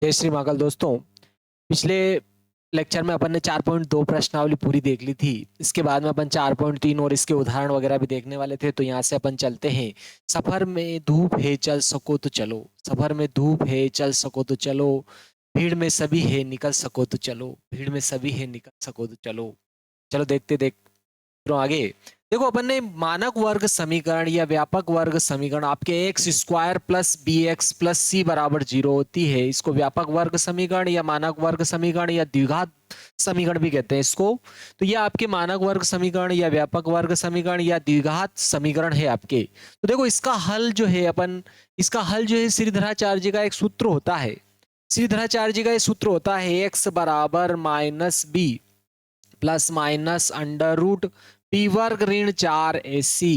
जय श्री महाकाल दोस्तों। पिछले लेक्चर में अपन ने 4.2 प्रश्नावली पूरी देख ली थी। इसके बाद में अपन 4.3 और इसके उदाहरण वगैरह भी देखने वाले थे। तो यहाँ से अपन चलते हैं। सफर में धूप है चल सको तो चलो, सफर में धूप है चल सको तो चलो, भीड़ में सभी है निकल सको तो चलो, भीड़ में सभी है निकल सको तो चलो। चलो देख तो आगे देखो, अपन ने मानक वर्ग समीकरण या व्यापक वर्ग समीकरण आपके x square plus b x plus c बराबर 0 होती है, इसको व्यापक वर्ग समीकरण या मानक वर्ग समीकरण या द्विघात समीकरण भी कहते हैं इसको। तो ये आपके मानक वर्ग समीकरण या व्यापक वर्ग समीकरण या द्विघात समीकरण है आपके। तो देखो इसका हल जो है इसका हल जो है श्रीधराचार्य का एक सूत्र होता है। श्रीधराचार्य का एक सूत्र होता है एक्स बराबर minus b plus minus under root p वर्ग ऋण 4ac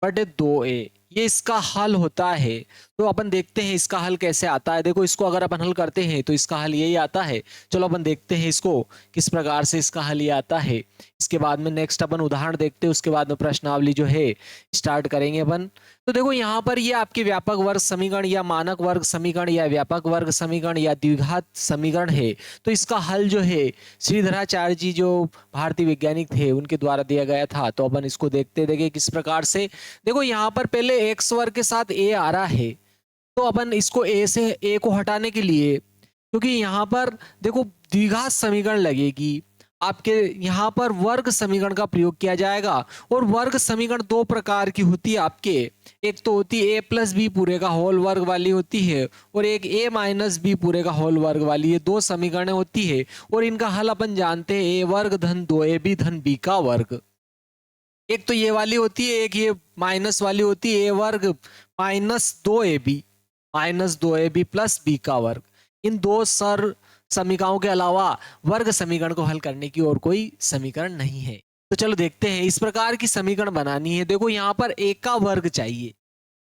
बटे 2a, ये इसका हल होता है। तो अपन देखते हैं इसका हल कैसे आता है। देखो इसको अगर अपन हल करते हैं तो इसका हल यही आता है। चलो अपन देखते हैं इसको किस प्रकार से इसका हल ये आता है। इसके बाद में नेक्स्ट अपन उदाहरण देखते हैं, उसके बाद में प्रश्नावली जो है स्टार्ट करेंगे अपन। तो देखो यहाँ पर ये आपके व्यापक वर्ग समीकरण या मानक वर्ग समीकरण या व्यापक वर्ग समीकरण या द्विघात समीकरण है। तो इसका हल जो है श्रीधराचार्य जी जो भारतीय वैज्ञानिक थे उनके द्वारा दिया गया था। तो अपन इसको देखिए किस प्रकार से। देखो यहाँ पर पहले एक्स वर्ग के साथ ए आ रहा है, तो अपन इसको ए को हटाने के लिए, क्योंकि यहाँ पर देखो द्विघात समीकरण लगेगी, आपके यहाँ पर वर्ग समीकरण का प्रयोग किया जाएगा। और वर्ग समीकरण दो प्रकार की होती है आपके, एक तो होती है ए प्लस बी पूरे का होल वर्ग वाली होती है, और एक ए माइनस बी पूरे का होल वर्ग वाली, ये दो समीकरण होती है। और इनका हल अपन जानते हैं ए वर्ग धन 2ab धन बी का वर्ग। एक तो ये वाली होती है, एक ये माइनस वाली होती है, ए वर्ग माइनस 2ab प्लस बी का वर्ग। इन दो समीकरणों के अलावा वर्ग समीकरण को हल करने की और कोई समीकरण नहीं है। तो चलो देखते हैं इस प्रकार की समीकरण बनानी है। देखो यहाँ पर ए का वर्ग चाहिए,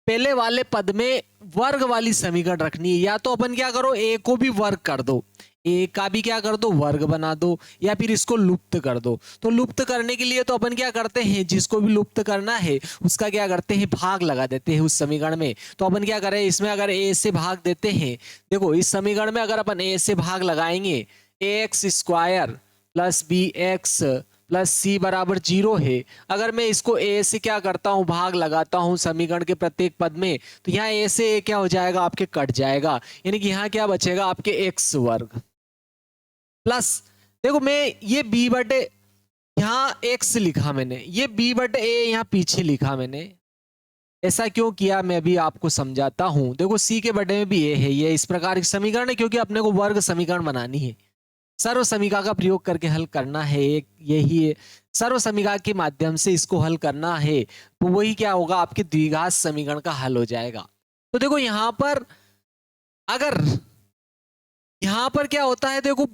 पहले वाले पद में वर्ग वाली समीकरण रखनी है। या तो अपन क्या करो, ए को भी वर्ग कर दो, ए का भी क्या कर दो वर्ग बना दो, या फिर इसको लुप्त कर दो। तो लुप्त करने के लिए तो अपन क्या करते हैं, जिसको भी लुप्त करना है उसका क्या करते हैं भाग लगा देते हैं उस समीकरण में। तो अपन क्या करें, इसमें अगर ए से भाग देते हैं, देखो इस समीकरण में अगर अपन ए से भाग लगाएंगे, a x square plus b x plus c बराबर 0 है। अगर मैं इसको ए से क्या करता हूं भाग लगाता हूं समीकरण के प्रत्येक पद में, तो यहाँ ए से क्या हो जाएगा आपके कट जाएगा, यानी कि यहाँ क्या बचेगा आपके एक्स वर्ग प्लस, देखो मैं ये b बटे यहाँ x लिखा मैंने, ये b बटे a यहाँ पीछे लिखा मैंने। ऐसा क्यों किया मैं भी आपको समझाता हूं। देखो c के बटे में भी a है, ये इस प्रकार की समीकरण है क्योंकि अपने को वर्ग समीकरण बनानी है, सर्व समीकरण का प्रयोग करके हल करना है। एक यही सर्व समीकरण के माध्यम से इसको हल करना है, तो वही क्या होगा आपके द्विघात समीकरण का हल हो जाएगा। तो देखो यहाँ पर अगर यहाँ पर क्या होता है, देखो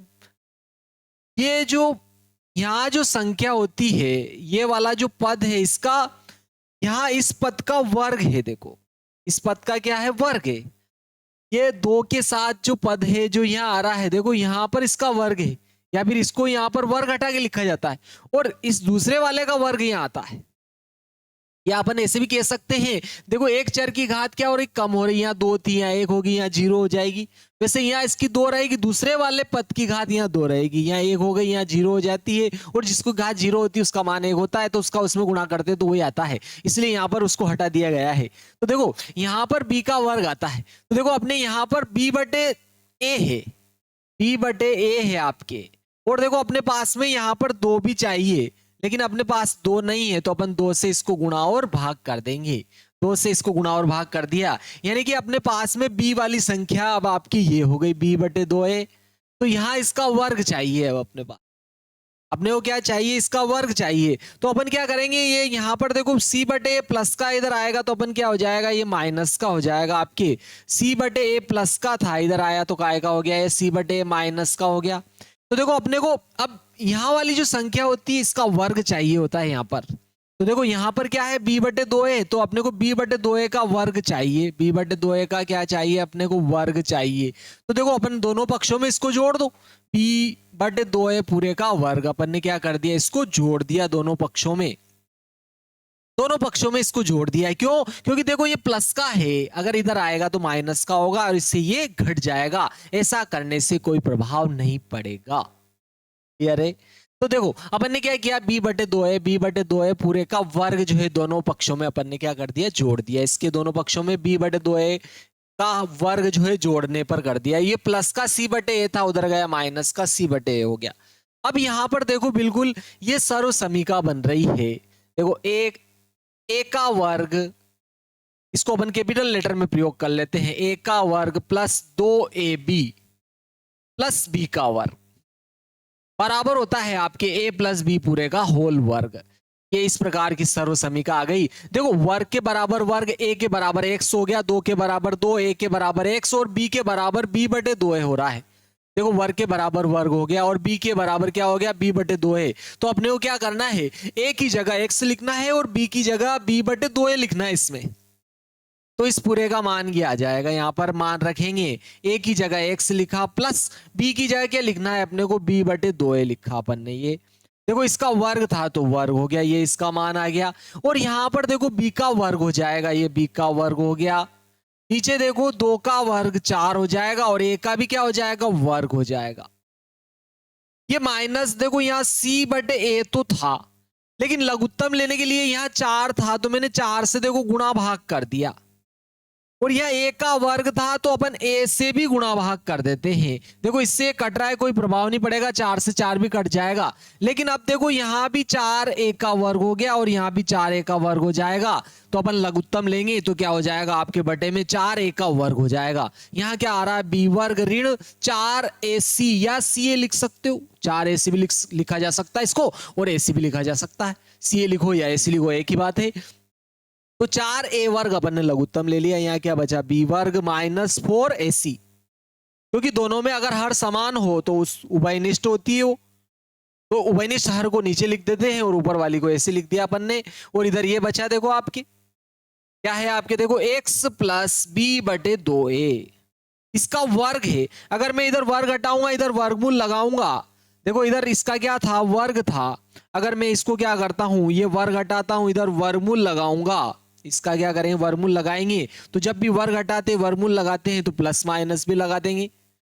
ये जो यहाँ जो संख्या होती है, ये वाला जो पद है इसका, यहाँ इस पद का वर्ग है। देखो इस पद का क्या है वर्ग है। ये दो के साथ जो पद है जो यहाँ आ रहा है, देखो यहाँ पर इसका वर्ग है, या फिर इसको यहाँ पर वर्ग हटा के लिखा जाता है, और इस दूसरे वाले का वर्ग यहाँ आता है। या अपन ऐसे भी कह सकते हैं, देखो एक चर की घात क्या हो रही कम हो रही, यहाँ 2 थी यहाँ 1 होगी, यहाँ 0 हो जाएगी। वैसे यहाँ इसकी 2 रहेगी, दूसरे वाले पद की घात यहाँ 2 रहेगी, यहाँ 1 हो गई यहाँ 0 हो जाती है। और जिसको घात 0 होती है उसका मान 1 होता है, तो उसका उसमें गुणा करते तो वही आता है, इसलिए यहाँ पर उसको हटा दिया गया है। तो देखो यहाँ पर b का वर्ग आता है, तो देखो अपने यहाँ पर b बटे a है, b बटे a है आपके। और देखो अपने पास में यहाँ पर 2 भी चाहिए, लेकिन अपने पास 2 नहीं है, तो अपन 2 से इसको गुणा और भाग कर देंगे। 2 से इसको गुणा और भाग कर दिया, यानी कि अपने पास में b वाली संख्या अब आपकी ये हो गई b बटे 2a। तो यहाँ इसका वर्ग चाहिए, अब अपने को क्या चाहिए, इसका वर्ग चाहिए। तो अपन क्या करेंगे, ये यहाँ पर देखो c बटे a प्लस का इधर आएगा, तो अपन क्या हो जाएगा, ये माइनस का हो जाएगा आपके। c बटे a प्लस का था इधर आया, तो काय का हो गया, ये c बटे a माइनस का हो गया। तो देखो अपने को अब यहाँ वाली जो संख्या होती है इसका वर्ग चाहिए होता है यहाँ पर। तो देखो यहाँ पर क्या है b बटे 2a, तो अपने को b बटे 2a का वर्ग चाहिए, b बटे 2a का क्या चाहिए अपने को वर्ग चाहिए। तो देखो अपन दोनों पक्षों में इसको जोड़ दो, b बटे 2a पूरे का वर्ग अपन ने क्या कर दिया, इसको जोड़ दिया दोनों पक्षों में। दोनों पक्षों में इसको जोड़ दिया है। क्यों? क्योंकि देखो ये प्लस का है, अगर इधर आएगा तो माइनस का होगा और इससे ये घट जाएगा। ऐसा करने से कोई प्रभाव नहीं पड़ेगा। क्लियर है? तो देखो अपन ने क्या किया, b/2a पूरे का वर्ग जो है दोनों पक्षों में अपन ने क्या कर दिया, जोड़ दिया। इसके दोनों पक्षों में b/2a का वर्ग जो है जोड़ने पर कर दिया। ये प्लस का c/a था, उधर गया माइनस का c/a हो गया। अब यहां पर देखो बिल्कुल ये सर्व समीका बन रही है। देखो एक a का वर्ग, इसको अपन कैपिटल लेटर में प्रयोग कर लेते हैं, a का वर्ग प्लस 2ab प्लस b का वर्ग बराबर होता है आपके a प्लस बी पूरे का होल वर्ग। ये इस प्रकार की सर्व समीका आ गई। देखो वर्ग के बराबर वर्ग, a के बराबर x हो गया, 2 के बराबर 2, a के बराबर x और b के बराबर b/2a हो रहा है। देखो वर्ग के बराबर वर्ग हो गया और b के बराबर क्या हो गया, b/2a। तो अपने को क्या करना है, a की जगह x लिखना है और b की जगह b/2a लिखना है इसमें। तो इस पूरे का मान क्या आ जाएगा, यहां पर मान रखेंगे, a की जगह x लिखा प्लस b की जगह क्या लिखना है अपने को, b/2a लिखा अपन ने। ये देखो इसका वर्ग था तो वर्ग हो गया, ये इसका मान आ गया। और यहां पर देखो b का वर्ग हो जाएगा, ये b का वर्ग हो गया। नीचे देखो 2 का वर्ग 4 हो जाएगा और a का भी क्या हो जाएगा, वर्ग हो जाएगा। ये माइनस देखो यहाँ c/a तो था, लेकिन लघुत्तम लेने के लिए यहाँ 4 था तो मैंने 4 से देखो गुणा भाग कर दिया। और यह a का वर्ग था तो अपन a से भी गुणा भाग कर देते हैं। देखो इससे कट रहा है, कोई प्रभाव नहीं पड़ेगा, 4 से 4 भी कट जाएगा। लेकिन अब देखो यहां भी 4a का वर्ग हो गया और यहां भी 4a का वर्ग हो जाएगा। तो अपन लघुत्तम लेंगे तो क्या हो जाएगा, आपके बटे में 4a का वर्ग हो जाएगा। यहां क्या आ रहा है, b वर्ग ऋण 4ac, या ca लिख सकते हो, 4ac भी लिखा जा सकता है इसको और ac भी लिखा जा सकता है। ca लिखो या ac लिखो एक ही बात है। तो 4a वर्ग अपन ने लघुत्तम ले लिया। यहाँ क्या बचा, b वर्ग माइनस 4ac, क्योंकि दोनों में अगर हर समान हो तो उस उभयनिष्ठ होती है वो, तो उभयनिष्ठ हर को नीचे लिख देते हैं और ऊपर वाली को ऐसे लिख दिया अपन ने। और इधर ये बचा देखो आपके क्या है, आपके देखो x प्लस b/2a, इसका वर्ग है। अगर मैं इधर वर्ग हटाऊंगा, इधर वर्गमूल लगाऊंगा, देखो इधर इसका क्या था, वर्ग था। अगर मैं इसको क्या करता हूं, ये वर्ग हटाता हूं, इधर वर्गमूल लगाऊंगा, इसका क्या करेंगे, वर्गमूल लगाएंगे। तो जब भी वर्ग हटाते वर्गमूल लगाते हैं तो प्लस माइनस भी लगा देंगे।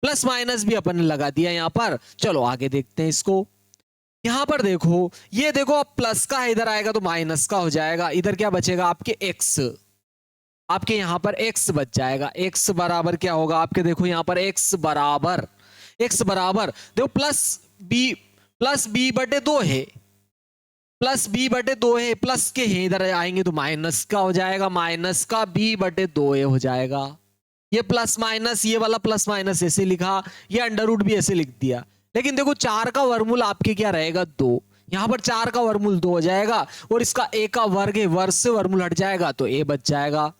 प्लस माइनस भी अपन ने लगा दिया यहां पर। चलो आगे देखते हैं इसको। यहां पर देखो, ये देखो अब प्लस का है, इधर आएगा तो माइनस का हो जाएगा। इधर क्या बचेगा आपके x, आपके यहां पर x बच जाएगा। x बराबर क्या होगा आपके, देखो यहां पर x बराबर देखो प्लस b/2 है, प्लस b/2 है, प्लस के हैं, इधर आएंगे तो माइनस का हो जाएगा, माइनस का b/2a हो जाएगा। ये प्लस माइनस, ये वाला प्लस माइनस ऐसे लिखा, ये अंडर रूट भी ऐसे लिख दिया। लेकिन देखो 4 का वर्गमूल आपके क्या रहेगा, 2। यहां पर 4 का वर्गमूल 2 हो जाएगा और इसका a का वर्ग है, वर्ग से वर्गमूल हट जाएगा तो a बच जाएगा।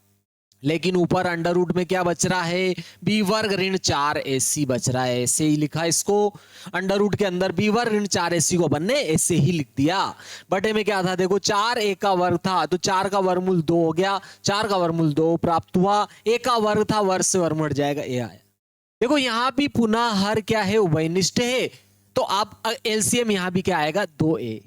लेकिन ऊपर अंडर रूट में क्या बच रहा है, b वर्ग ऋण 4ac बच रहा है। ऐसे ही लिखा इसको, अंडर रूट के अंदर b वर्ग ऋण 4ac को अपन ने ऐसे ही लिख दिया। बटे में क्या था, देखो 4a का वर्ग था तो 4 का वर्गमूल 2 हो गया, 4 का वर्गमूल 2 प्राप्त हुआ। a का वर्ग था, वर्ग से वर्गमूल हट जाएगा, a आया। देखो यहां भी पुनः हर क्या है, उभयनिष्ठ है। तो आप एलसीएम यहां भी क्या आएगा, 2a।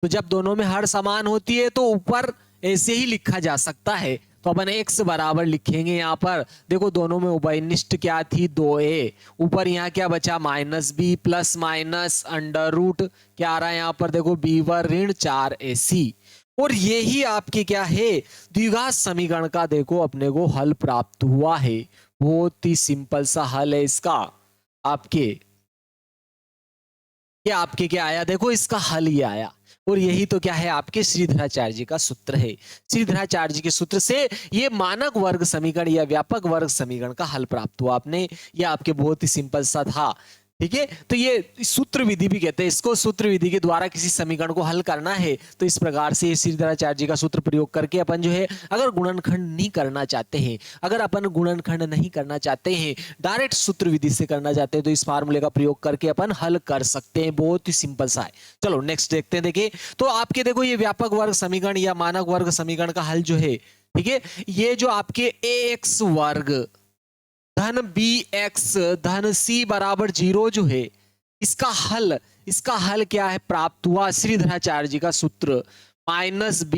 तो जब दोनों में हर समान होती है तो ऊपर ऐसे ही लिखा जा सकता है। तो अपन x बराबर लिखेंगे यहां पर। देखो दोनों में उभयनिष्ठ क्या थी, 2a। ऊपर यहां क्या बचा, minus b plus minus under root क्या आ रहा है यहां पर, देखो b वर्ग ऋण 4ac। और यही आपके क्या है, द्विघात समीकरण का देखो अपने को हल प्राप्त हुआ है। बहुत ही सिंपल सा हल है इसका। आपके क्या आया, देखो इसका हल ये आया। और यही तो क्या है, आपके श्रीधराचार्य जी का सूत्र है। श्रीधराचार्य जी के सूत्र से ये मानक वर्ग समीकरण या व्यापक वर्ग समीकरण का हल प्राप्त हुआ आपने। ये आपके बहुत ही सिंपल सा था, ठीक है। तो ये सूत्र विधि भी कहते हैं इसको। सूत्र विधि के द्वारा किसी समीकरण को हल करना है तो इस प्रकार से श्रीधराचार्य जी का सूत्र प्रयोग करके अपन जो है, अगर गुणनखंड नहीं करना चाहते हैं, अगर अपन गुणनखंड नहीं करना चाहते हैं, डायरेक्ट सूत्र विधि से करना चाहते हैं, तो इस फार्मूले का प्रयोग करके अपन हल कर सकते हैं। बहुत ही सिंपल सा है। चलो नेक्स्ट देखते हैं। देखिए तो आपके देखो ये व्यापक वर्ग समीकरण या मानक वर्ग समीकरण का हल जो है, ठीक है, ये जो आपके ax वर्ग धन bx धन c बराबर 0 जो है, इसका हल क्या है, प्राप्त हुआ श्रीधराचार्य जी का सूत्र, माइनस b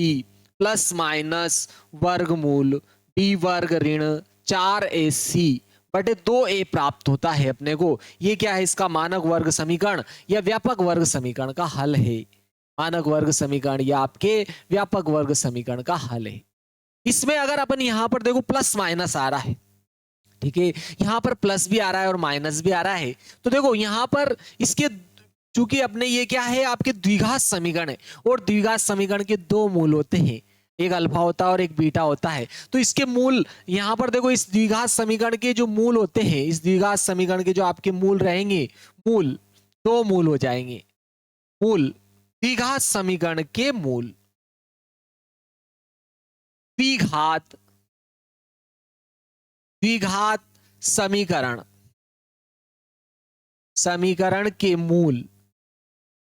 प्लस माइनस वर्गमूल बी वर्ग ऋण 4ac बटे 2a प्राप्त होता है अपने को। ये क्या है, इसका मानक वर्ग समीकरण या व्यापक वर्ग समीकरण का हल है। मानक वर्ग समीकरण या आपके व्यापक वर्ग समीकरण का हल है। इसमें अगर अपन यहां पर देखो प्लस माइनस आ रहा है, ठीक है, यहां पर प्लस भी आ रहा है और माइनस भी आ रहा है, तो देखो यहां पर इसके चूंकि अपने ये क्या है आपके द्विघात समीकरण है और द्विघात समीकरण के दो मूल होते हैं, एक अल्फा होता है और एक बीटा होता है। तो इसके मूल यहां पर देखो, इस द्विघात समीकरण के जो मूल होते हैं, इस द्विघात समीकरण के जो आपके मूल रहेंगे, मूल दो मूल हो जाएंगे। मूल द्विघात समीकरण के मूल द्विघात द्विघात समीकरण के मूल,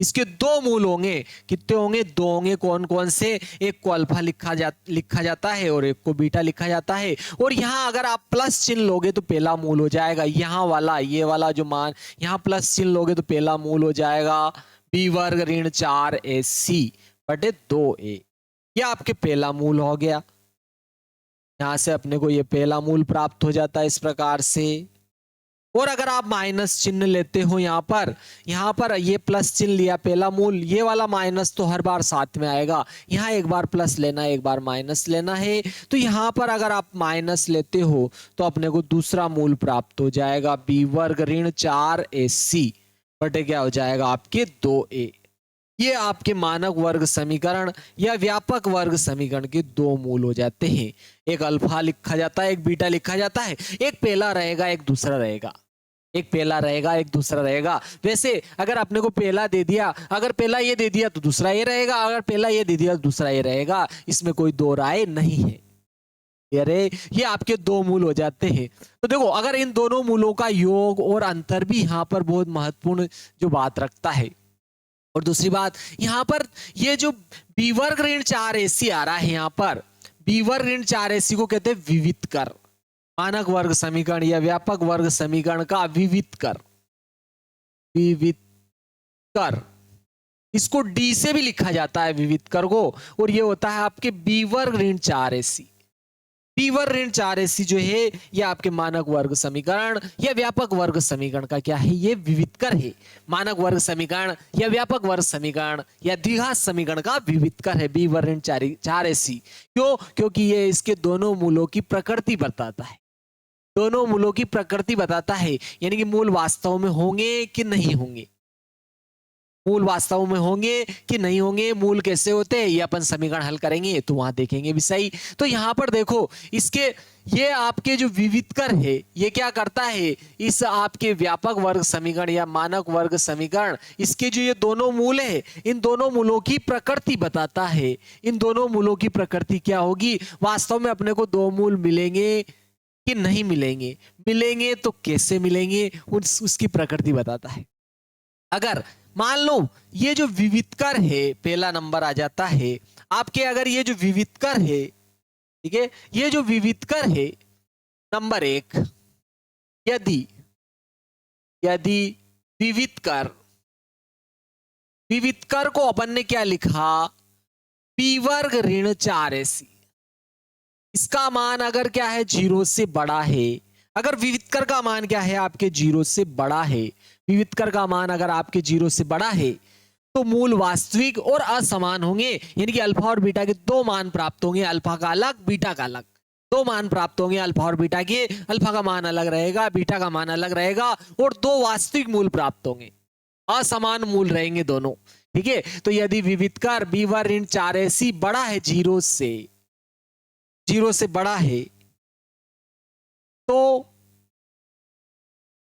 इसके दो मूल होंगे। कितने होंगे? दो होंगे। कौन कौन से? एक को अल्फा लिखा जाता है और एक को बीटा लिखा जाता है। और यहां अगर आप प्लस चिन्ह लोगे तो पहला मूल हो जाएगा, यहां वाला, ये वाला जो मान, यहां प्लस चिन्ह लोगे तो पहला मूल हो जाएगा बी वर्ग ऋण 4ac बटे 2a। ये आपके पहला मूल हो गया। यहां से अपने को ये पहला मूल प्राप्त हो जाता है इस प्रकार से। और अगर आप माइनस चिन्ह लेते हो यहां पर ये प्लस चिन्ह लिया पहला मूल, ये वाला माइनस तो हर बार साथ में आएगा, यहां एक बार प्लस लेना है एक बार माइनस लेना है। तो यहां पर अगर आप माइनस लेते हो तो अपने को दूसरा मूल प्राप्त हो जाएगा बी वर्ग ऋण 4ac बटे क्या हो जाएगा आपके 2a। ये आपके मानक वर्ग समीकरण या व्यापक वर्ग समीकरण के दो मूल हो जाते हैं। एक अल्फा लिखा जाता है, एक बीटा लिखा जाता है, एक पहला रहेगा एक दूसरा रहेगा, एक पहला रहेगा एक दूसरा रहेगा। वैसे अगर आपने को पहला दे दिया, अगर पहला ये दे दिया तो दूसरा ये रहेगा, अगर पहला ये दे दिया तो दूसरा ये रहेगा, इसमें कोई दो राय नहीं है। अरे ये आपके दो मूल हो जाते हैं। तो देखो अगर इन दोनों मूलों का योग और अंतर भी यहाँ पर बहुत महत्वपूर्ण जो बात रखता है। और दूसरी बात यहां पर ये जो बी वर्ग ऋण 4ac आ रहा है, यहां पर बी वर्ग ऋण 4ac को कहते हैं विवित कर। मानक वर्ग समीकरण या व्यापक वर्ग समीकरण का विवित कर, विवित कर, इसको डी से भी लिखा जाता है विवित कर को। और ये होता है आपके बी वर्ग ऋण 4ac। बी वर्ग ऋण 4ac जो है ये आपके मानक वर्ग समीकरण या व्यापक वर्ग समीकरण का क्या है, ये विवितकर है। मानक वर्ग समीकरण या व्यापक वर्ग समीकरण या द्विघात समीकरण का विवितकर है बी वर्ग ऋण 4ac। क्यों? क्योंकि ये इसके दोनों मूलों की प्रकृति बताता है, दोनों मूलों की प्रकृति बताता है, यानी कि मूल वास्तव में होंगे कि नहीं होंगे, मूल वास्तव में होंगे कि नहीं होंगे, मूल कैसे होते हैं, ये अपन समीकरण हल करेंगे तो वहां देखेंगे भी सही। तो यहां पर देखो इसके ये आपके जो विवितकर है ये क्या करता है, इस आपके व्यापक वर्ग समीकरण या मानक वर्ग समीकरण, इसके जो ये दोनों मूल है, इन दोनों मूलों की प्रकृति बताता है। इन दोनों मूलों की प्रकृति क्या होगी, वास्तव में अपने को दो मूल मिलेंगे कि नहीं मिलेंगे, मिलेंगे तो कैसे मिलेंगे, उसकी प्रकृति बताता है। अगर मान लो ये जो विवितकर है पहला नंबर आ जाता है आपके, अगर ये जो विवितकर है, ठीक है, ये जो विवितकर है नंबर 1, यदि यदि विवितकर, विवितकर को अपन ने क्या लिखा, पी वर्ग ऋण 4ac, इसका मान अगर क्या है 0 से बड़ा है, अगर विवितकर का मान क्या है आपके 0 से बड़ा है, विवितकर का मान अगर आपके 0 से बड़ा है तो मूल वास्तविक और असमान होंगे, यानी कि अल्फा और बीटा के दो मान प्राप्त होंगे, अल्फा का अलग बीटा का अलग, दो मान प्राप्त होंगे अल्फा और बीटा के, अल्फा का मान अलग रहेगा बीटा का मान अलग रहेगा और दो वास्तविक मूल प्राप्त होंगे, असमान मूल रहेंगे दोनों। ठीक है, तो यदि विवितकर बी वर्ग ऋण 4ac बड़ा है 0 से बड़ा है तो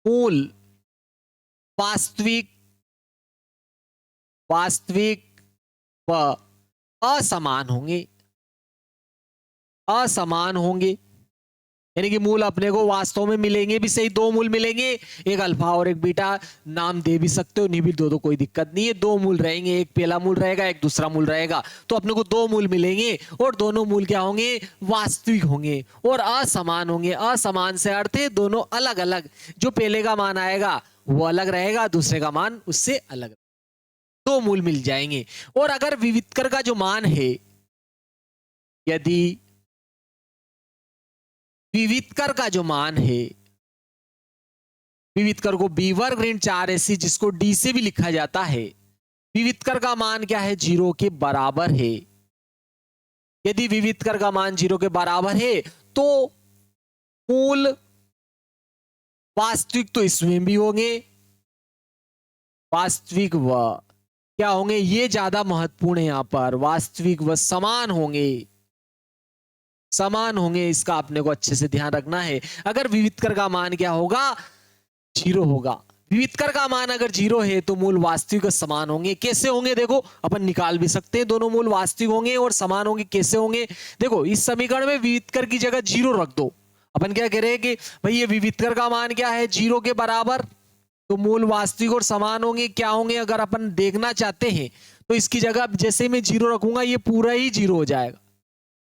मूल वास्तविक व असमान होंगे, असमान होंगे, यानी कि मूल अपने को वास्तव में मिलेंगे भी सही, दो मूल मिलेंगे, एक अल्फा और एक बीटा, नाम दे भी सकते हो, नहीं भी दो, कोई दिक्कत नहीं है, दो मूल रहेंगे, एक पहला मूल रहेगा एक दूसरा मूल रहेगा, तो अपने को दो मूल मिलेंगे और दोनों मूल क्या होंगे, वास्तविक होंगे और असमान होंगे। असमान से अर्थ है दोनों अलग अलग, जो पहले का मान आएगा वो अलग रहेगा, दूसरे का मान उससे अलग, दो मूल मिल जाएंगे। और अगर विवितकर का जो मान है यदि विविधकर का जो मान है, विविधकर को b वर्ग ऋण 4ac जिसको d से भी लिखा जाता है, विविधकर का मान क्या है? 0 के बराबर है। यदि विविधकर का मान 0 के बराबर है तो मूल वास्तविक तो इसमें भी होंगे, वास्तविक व क्या होंगे? ये ज्यादा महत्वपूर्ण है यहां पर, वास्तविक व समान होंगे, समान होंगे। इसका आपने को अच्छे से ध्यान रखना है। अगर विविधकर का मान क्या होगा? 0 होगा। विविधकर का मान अगर 0 है तो मूल वास्तविक और समान होंगे। कैसे होंगे? देखो अपन निकाल भी सकते हैं, दोनों मूल वास्तविक होंगे और समान होंगे। कैसे होंगे? देखो इस समीकरण में विविधकर की जगह 0 रख दो। अपन क्या कह रहे हैं कि भाई ये विविधकर का मान क्या है? 0 के बराबर, तो मूल वास्तविक और समान होंगे। क्या होंगे? अगर अपन देखना चाहते हैं तो इसकी जगह जैसे मैं 0 रखूंगा ये पूरा ही 0 हो जाएगा,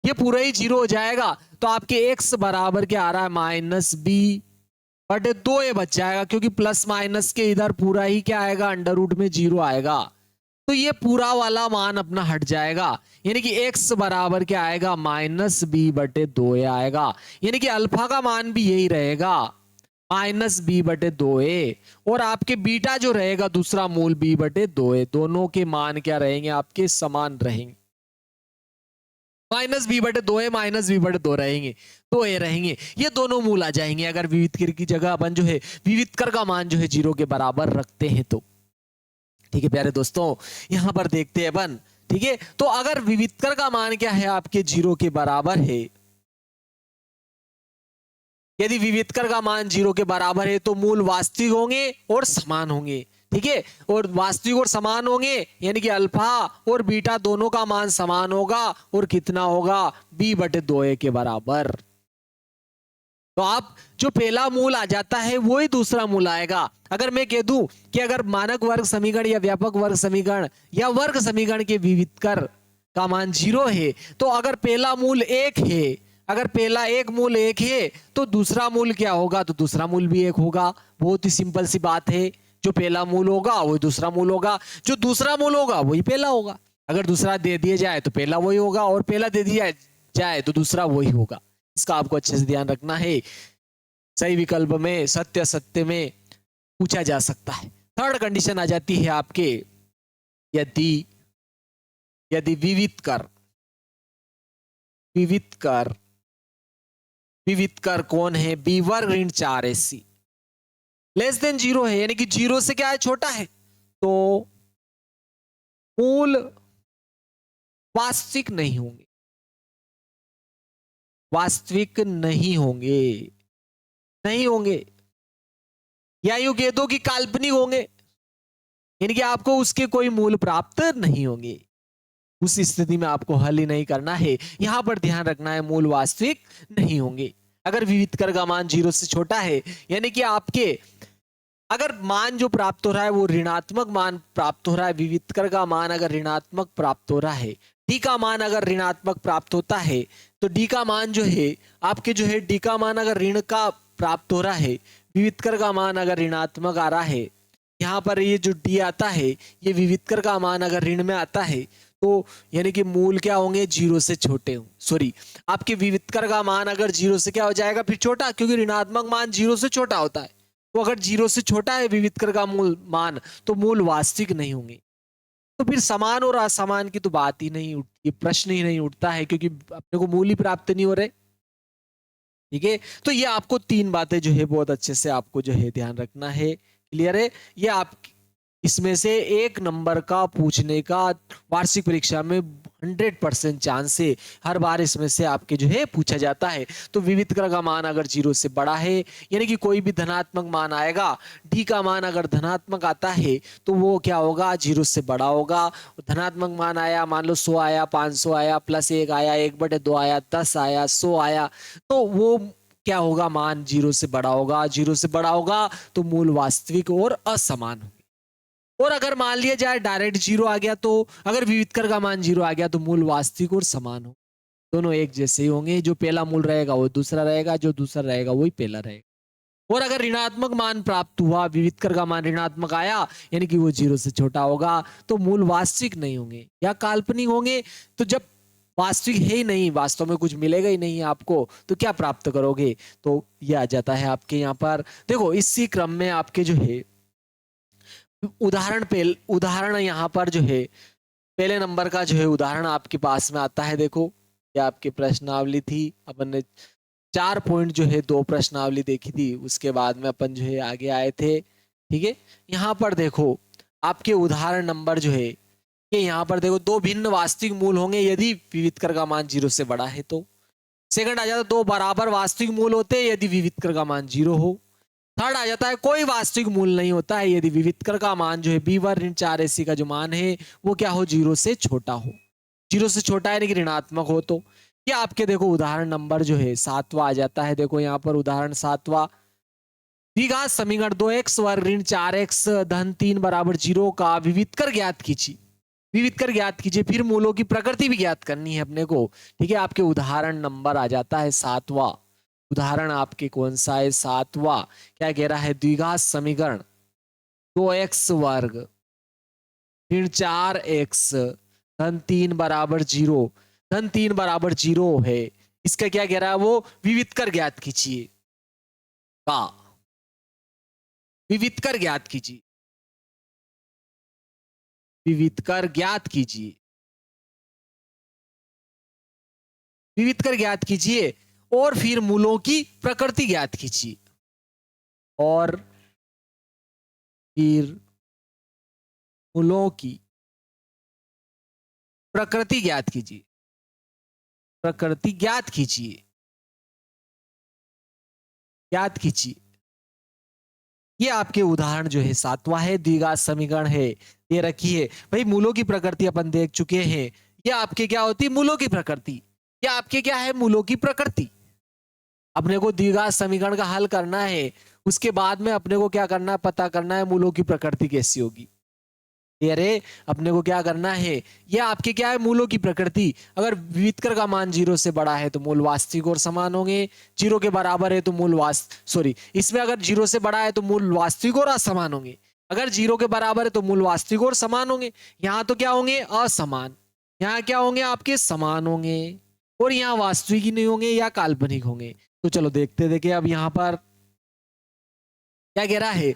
ये पूरा ही 0 हो जाएगा। तो आपके x बराबर क्या आ रहा है? -b/2a बच जाएगा, क्योंकि प्लस माइनस के इधर पूरा ही क्या आएगा? अंडर रूट में 0 आएगा। तो ये पूरा वाला मान अपना हट जाएगा, यानी कि x बराबर क्या आएगा? -b/2a आएगा। यानी कि अल्फा का मान भी यही रहेगा, -b/2a, और आपके बीटा जो रहेगा दूसरा मूल b/2a। दोनों के मान क्या रहेंगे? आपके समान रहेंगे। -b/2a -b/2 रहेंगे, 2a रहेंगे, ये दोनों मूल आ जाएंगे अगर विविधकर की जगह अपन जो है विविधकर का मान जो है 0 के बराबर रखते हैं तो। ठीक है प्यारे दोस्तों, यहां पर देखते हैं अपन। ठीक है, तो अगर विविधकर का मान क्या है? आपके 0 के बराबर है। यदि विविधकर का मान 0 के बराबर है तो मूल वास्तविक होंगे और समान होंगे। ठीक है, और वास्तविक और समान होंगे यानी कि अल्फा और बीटा दोनों का मान समान होगा, और कितना होगा? b/2a के बराबर। तो आप जो पहला मूल आ जाता है वही दूसरा मूल आएगा। अगर मैं कह दूं कि अगर मानक वर्ग समीकरण या व्यापक वर्ग समीकरण या वर्ग समीकरण के विविधकर का मान 0 है, तो अगर पहला मूल 1 है, अगर पहला एक मूल 1 है तो दूसरा मूल क्या होगा? तो दूसरा मूल भी 1 होगा। बहुत ही सिंपल सी बात है, जो पहला मूल होगा वही दूसरा मूल होगा, जो दूसरा मूल होगा वही पहला होगा। अगर दूसरा दे दिया जाए तो पहला वही होगा, और पहला दे दिया जाए तो दूसरा वही होगा। इसका आपको अच्छे से ध्यान रखना है। सही विकल्प में सत्य सत्य में पूछा जा सकता है। थर्ड कंडीशन आ जाती है आपके, यदि यदि विविधकर विविधकर विविधकर कौन है? b वर्ग ऋण 4ac लेस देन 0 है, यानी कि 0 से क्या है? छोटा है, तो मूल वास्तविक नहीं होंगे, वास्तविक नहीं होंगे, नहीं होंगे, या यूं कह दो कि काल्पनिक होंगे, यानी कि आपको उसके कोई मूल प्राप्त नहीं होंगे। उस स्थिति में आपको हल ही नहीं करना है। यहां पर ध्यान रखना है, मूल वास्तविक नहीं होंगे। अगर विविधकर का मान 0 से छोटा है, यानी कि आपके अगर मान जो प्राप्त हो रहा है वो ऋणात्मक मान प्राप्त हो रहा है, विविधकर का मान अगर ऋणात्मक प्राप्त हो रहा है, डी का मान अगर ऋणात्मक प्राप्त होता है, तो डी का मान जो है आपके जो है डी का मान अगर ऋण का प्राप्त हो रहा है, विविधकर का मान अगर ऋणात्मक आ रहा है, यहाँ पर ये जो डी आता है ये विविधकर का मान अगर ऋण में आता है, तो यानी कि मूल क्या होंगे? 0 से छोटे हों। सॉरी, आपके विविधकर का मान अगर 0 से क्या हो जाएगा? फिर छोटा, क्योंकि ऋणात्मक मान 0 से छोटा होता है। तो अगर 0 से छोटा है विविधकर का मूल मान, तो मूल वास्तविक नहीं होंगे। तो फिर समान और असमान की तो बात ही नहीं उठती, प्रश्न ही नहीं उठता है, क्योंकि अपने को मूल ही प्राप्त नहीं हो रहे। ठीक है, तो ये आपको 3 बातें जो है बहुत अच्छे से आपको जो है ध्यान रखना है। क्लियर है? ये आप इसमें से 1 नंबर का पूछने का वार्षिक परीक्षा में 100% चांस है, हर बार इसमें से आपके जो है पूछा जाता है। तो विविधकर का मान अगर 0 से बड़ा है, यानी कि कोई भी धनात्मक मान आएगा, डी का मान अगर धनात्मक आता है तो वो क्या होगा? 0 से बड़ा होगा। धनात्मक मान आया, मान लो 100 आया, 500 आया, +1 आया, 1/2 आया, 10 आया, 100 आया, तो वो क्या होगा? मान 0 से बड़ा होगा। 0 से बड़ा होगा तो मूल वास्तविक और असमान होंगे। और अगर मान लिया जाए डायरेक्ट 0 आ गया, तो अगर विविधकर का मान 0 आ गया तो मूल वास्तविक और समान हो, दोनों एक जैसे ही होंगे। जो पहला मूल रहेगा वो दूसरा रहेगा, जो दूसरा रहेगा वही पहला रहेगा। और अगर ऋणात्मक मान प्राप्त हुआ, विविधकर का मान ऋणात्मक आया, यानी कि वो 0 से छोटा होगा, तो मूल वास्तविक नहीं होंगे या काल्पनिक होंगे। तो जब वास्तविक है ही नहीं, वास्तव में कुछ मिलेगा ही नहीं आपको, तो क्या प्राप्त करोगे? तो ये आ जाता है आपके यहाँ पर। देखो इसी क्रम में आपके जो है उदाहरण यहाँ पर जो है पहले नंबर का जो है उदाहरण आपके पास में आता है। देखो ये आपकी प्रश्नावली थी, अपन ने 4 पॉइंट जो है 2 प्रश्नावली देखी थी, उसके बाद में अपन जो है आगे आए थे। ठीक है, यहाँ पर देखो आपके उदाहरण नंबर जो है कि यहाँ पर देखो दो भिन्न वास्तविक मूल होंगे यदि विविधकर का मान 0 से बड़ा है तो। सेकंड आ जाता है दो बराबर वास्तविक मूल होते हैं यदि विविधकर का मान 0 हो। थर्ड आ जाता है कोई वास्तविक मूल नहीं होता है यदि विविधकर का मान जो है b1 ऋण 4ac का जो मान है वो क्या हो, 0 से छोटा हो। 0 से छोटा है कि ऋणात्मक हो। तो ये आपके देखो उदाहरण नंबर जो है 7वां आ जाता है। देखो यहाँ पर उदाहरण 7वां, द्विघात समीकरण 2x वर्ग ऋण 4x धन 3 बराबर 0 का विविधकर ज्ञात कीजिए। विविधकर ज्ञात कीजिए, फिर मूलों की प्रकृति भी ज्ञात करनी है अपने को। ठीक है, आपके उदाहरण नंबर आ जाता है 7वां। उदाहरण आपके कौन सा है, 7वां। क्या कह रहा है, द्विघात समीकरण 2x वर्ग ऋण 4x धन 3 बराबर 0, धन 3 बराबर 0 है, इसका क्या कह रहा है, वो विविधकर ज्ञात कीजिए का, विविधकर ज्ञात कीजिए, विविधकर ज्ञात कीजिए, विविधकर ज्ञात कीजिए और फिर मूलों की प्रकृति ज्ञात कीजिए, और फिर मूलों की प्रकृति ज्ञात कीजिए, प्रकृति ज्ञात कीजिए, ज्ञात कीजिए। ये आपके उदाहरण जो है 7वां है, द्विघात समीकरण है। ये रखिए भाई, मूलों की प्रकृति अपन देख चुके हैं। ये आपके क्या होती है, मूलों की प्रकृति। ये आपके क्या है, मूलों की प्रकृति। अपने को द्विघात समीकरण का हल करना है, उसके बाद में अपने को क्या करना है, पता करना है मूलों की प्रकृति कैसी होगी। अरे अपने को क्या करना है, यह आपके क्या है, मूलों की प्रकृति। अगर विविधकर का मान 0 से बड़ा है तो मूल वास्तविक और समान होंगे, 0 के बराबर है तो मूल इसमें अगर 0 से बड़ा है तो मूल वास्तविक और असमान होंगे। अगर 0 के बराबर है तो मूल वास्तविक और समान होंगे। यहाँ तो क्या होंगे, असमान। यहाँ क्या होंगे, आपके समान होंगे, और यहाँ वास्तविक ही नहीं होंगे या काल्पनिक होंगे। तो चलो देखते देखिए अब यहाँ पर क्या कह रहा है,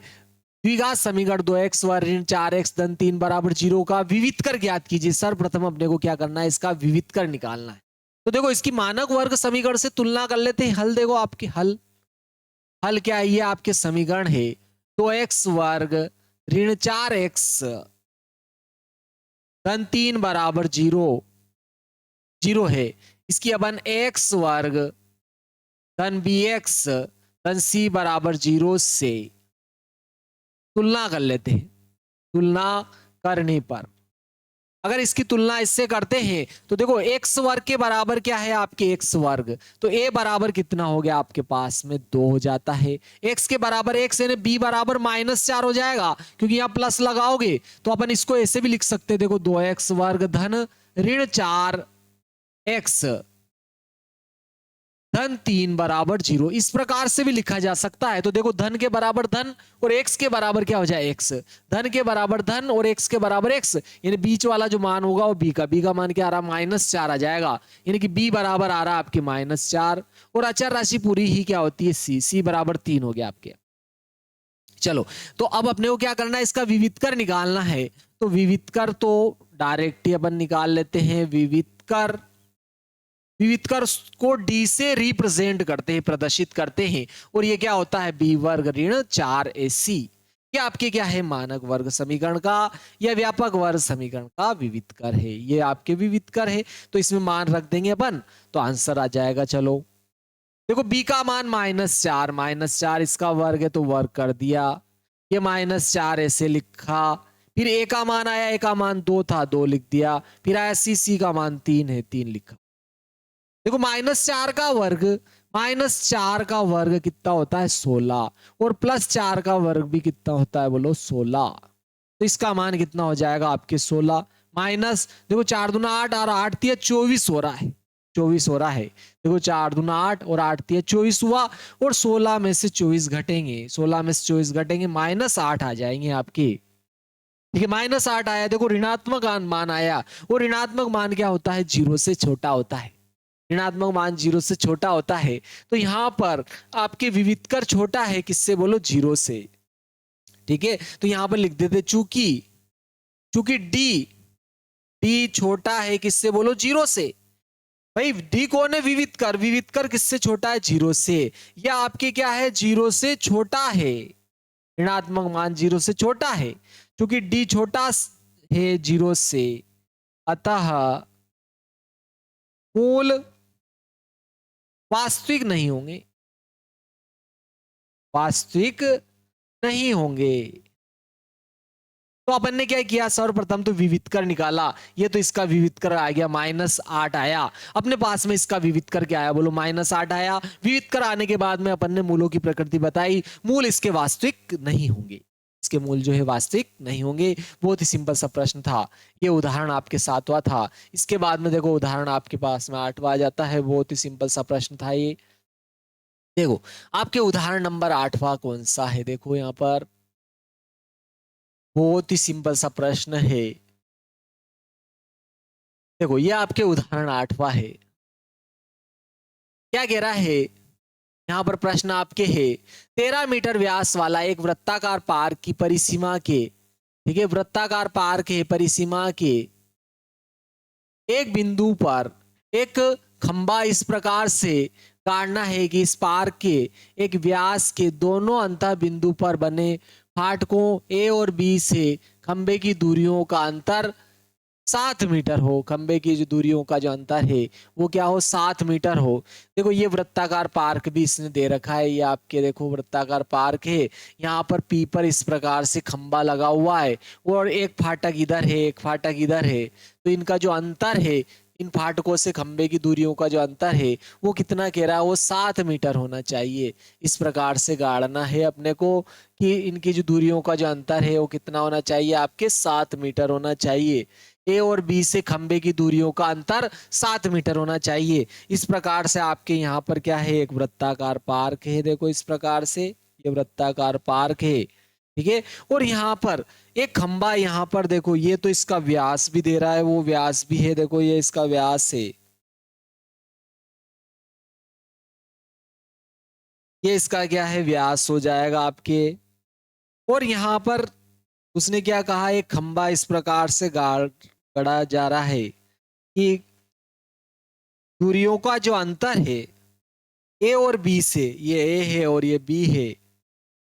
द्विघात समीकरण 2x वर्ग ऋण 4x धन 3 बराबर 0 का विविधकर ज्ञात कीजिए। सर्वप्रथम अपने को क्या करना है, इसका विविधकर निकालना है। तो देखो इसकी मानक वर्ग समीकरण से तुलना कर लेते हैं। हल देखो आपके हल क्या है, ये आपके समीकरण है 2x वर्ग ऋण 4x धन 3 बराबर 0 है। इसकी अपन x वर्ग धन bx धन c बराबर 0 से तुलना कर लेते हैं। तुलना करने पर अगर इसकी तुलना इससे करते हैं तो देखो x वर्ग के बराबर क्या है, आपके x वर्ग, तो a बराबर कितना हो गया आपके पास में 2 हो जाता है। x के बराबर x यानी b बराबर -4 हो जाएगा, क्योंकि यहाँ प्लस लगाओगे तो अपन इसको ऐसे भी लिख सकते हैं। देखो 2x वर्ग धन ऋण 4x धन 3 बराबर 0, इस प्रकार से भी लिखा जा सकता है। तो देखो धन के बराबर धन और x के बराबर क्या हो जाए, x। धन के बराबर धन और x के बराबर x, यानी बीच वाला जो मान होगा वो b का मान क्या आ रहा, -4 आ जाएगा। यानी कि b बराबर आ रहा है आपके -4, और अचर राशि पूरी ही क्या होती है, c बराबर 3 हो गया आपके। चलो तो अब अपने को क्या करना है, इसका विविधकर निकालना है। तो विविधकर तो डायरेक्ट ही अपन निकाल लेते हैं। विविधकर को d से रिप्रेजेंट करते हैं, प्रदर्शित करते हैं, और ये क्या होता है, b वर्ग ऋण 4ac। ये आपके क्या है, मानक वर्ग समीकरण का या व्यापक वर्ग समीकरण का विविधकर है। ये आपके विविधकर है, तो इसमें मान रख देंगे अपन, तो आंसर आ जाएगा। चलो देखो b का मान -4 इसका वर्ग है तो वर्ग कर दिया, ये -4 ऐसे लिखा। फिर a का मान आया, a का मान 2 था, 2 लिख दिया। फिर आया c का मान 3 है, 3 लिखा। देखो -4 का वर्ग कितना होता है, 16, और +4 का वर्ग भी कितना होता है, बोलो 16। तो इसका मान कितना हो जाएगा आपके 16 माइनस, देखो 4 दूना 8 और 8 तिया 24 हो रहा है, 24 हो रहा है। देखो 4 दूना 8 और 8 तिया 24 हुआ, और 16 में से 24 घटेंगे, -8 आ जाएंगे आपके। ठीक है, -8 आया, देखो ऋणात्मक मान आया, और ऋणात्मक मान क्या होता है, 0 से छोटा होता है। ऋणात्मक मान 0 से छोटा होता है, तो यहां पर आपके विविधकर छोटा है किससे, बोलो 0 से। ठीक है, तो यहां पर लिख देते चूंकि चूंकि डी छोटा है किससे, बोलो 0 से। भाई डी कौन है, विविधकर, विविधकर किससे छोटा है, 0 से। यह आपके क्या है, 0 से छोटा है, ऋणात्मक मान 0 से छोटा है, क्योंकि डी छोटा है 0 से, अतः मूल वास्तविक नहीं होंगे, वास्तविक नहीं होंगे। तो अपन ने क्या किया, सर्वप्रथम तो विविधकर निकाला, ये तो इसका विविधकर आ गया -8 आया, अपने पास में इसका विविधकर क्या आया, बोलो -8 आया। विविधकर आने के बाद में अपन ने मूलों की प्रकृति बताई, मूल इसके वास्तविक नहीं होंगे, इसके मूल जो है वास्तविक नहीं होंगे। बहुत ही सिंपल सा प्रश्न था, ये उदाहरण आपके 7वां था। इसके बाद में देखो उदाहरण आपके पास में 8वां आ जाता है, बहुत ही सिंपल सा प्रश्न था ये। देखो आपके उदाहरण नंबर 8वां कौन सा है, देखो यहाँ पर बहुत ही सिंपल सा प्रश्न है। देखो ये आपके उदाहरण 8वां है, क्या कह रहा है यहां पर प्रश्न आपके है, 13 मीटर व्यास वाला एक वृत्ताकार पार्क की परिसीमा के, ठीक है, वृत्ताकार पार्क है परिसीमा के एक बिंदु पर एक खंबा इस प्रकार से गाड़ना है कि इस पार्क के एक व्यास के दोनों अंतः बिंदु पर बने फाटकों ए और बी से खंबे की दूरियों का अंतर 7 मीटर हो, खंबे की जो दूरियों का जो अंतर है वो क्या हो, 7 मीटर हो। देखो ये वृत्ताकार पार्क भी इसने दे रखा है, ये आपके देखो वृत्ताकार पार्क है, यहाँ पर पी पर इस प्रकार से खंबा लगा हुआ है, और एक फाटक इधर है, एक फाटक इधर है, तो इनका जो अंतर है, इन फाटकों से खंबे की दूरियों का जो अंतर है वो कितना कह रहा है, वो 7 मीटर होना चाहिए। इस प्रकार से गाड़ना है अपने को कि इनकी जो दूरियों का जो अंतर है वो कितना होना चाहिए, आपके 7 मीटर होना चाहिए। ए और बी से खंबे की दूरियों का अंतर 7 मीटर होना चाहिए। इस प्रकार से आपके यहाँ पर क्या है, एक वृत्ताकार पार्क है, देखो इस प्रकार से ये वृत्ताकार पार्क है, ठीक है। और यहाँ पर एक खंबा, यहाँ पर देखो ये तो इसका व्यास भी दे रहा है, वो व्यास भी है, देखो ये इसका व्यास है, ये इसका क्या है, व्यास हो जाएगा आपके। और यहाँ पर उसने क्या कहा, एक खंबा इस प्रकार से गड़ा जा रहा है कि दूरियों का जो अंतर है ए और बी से, ये ए है और ये बी है,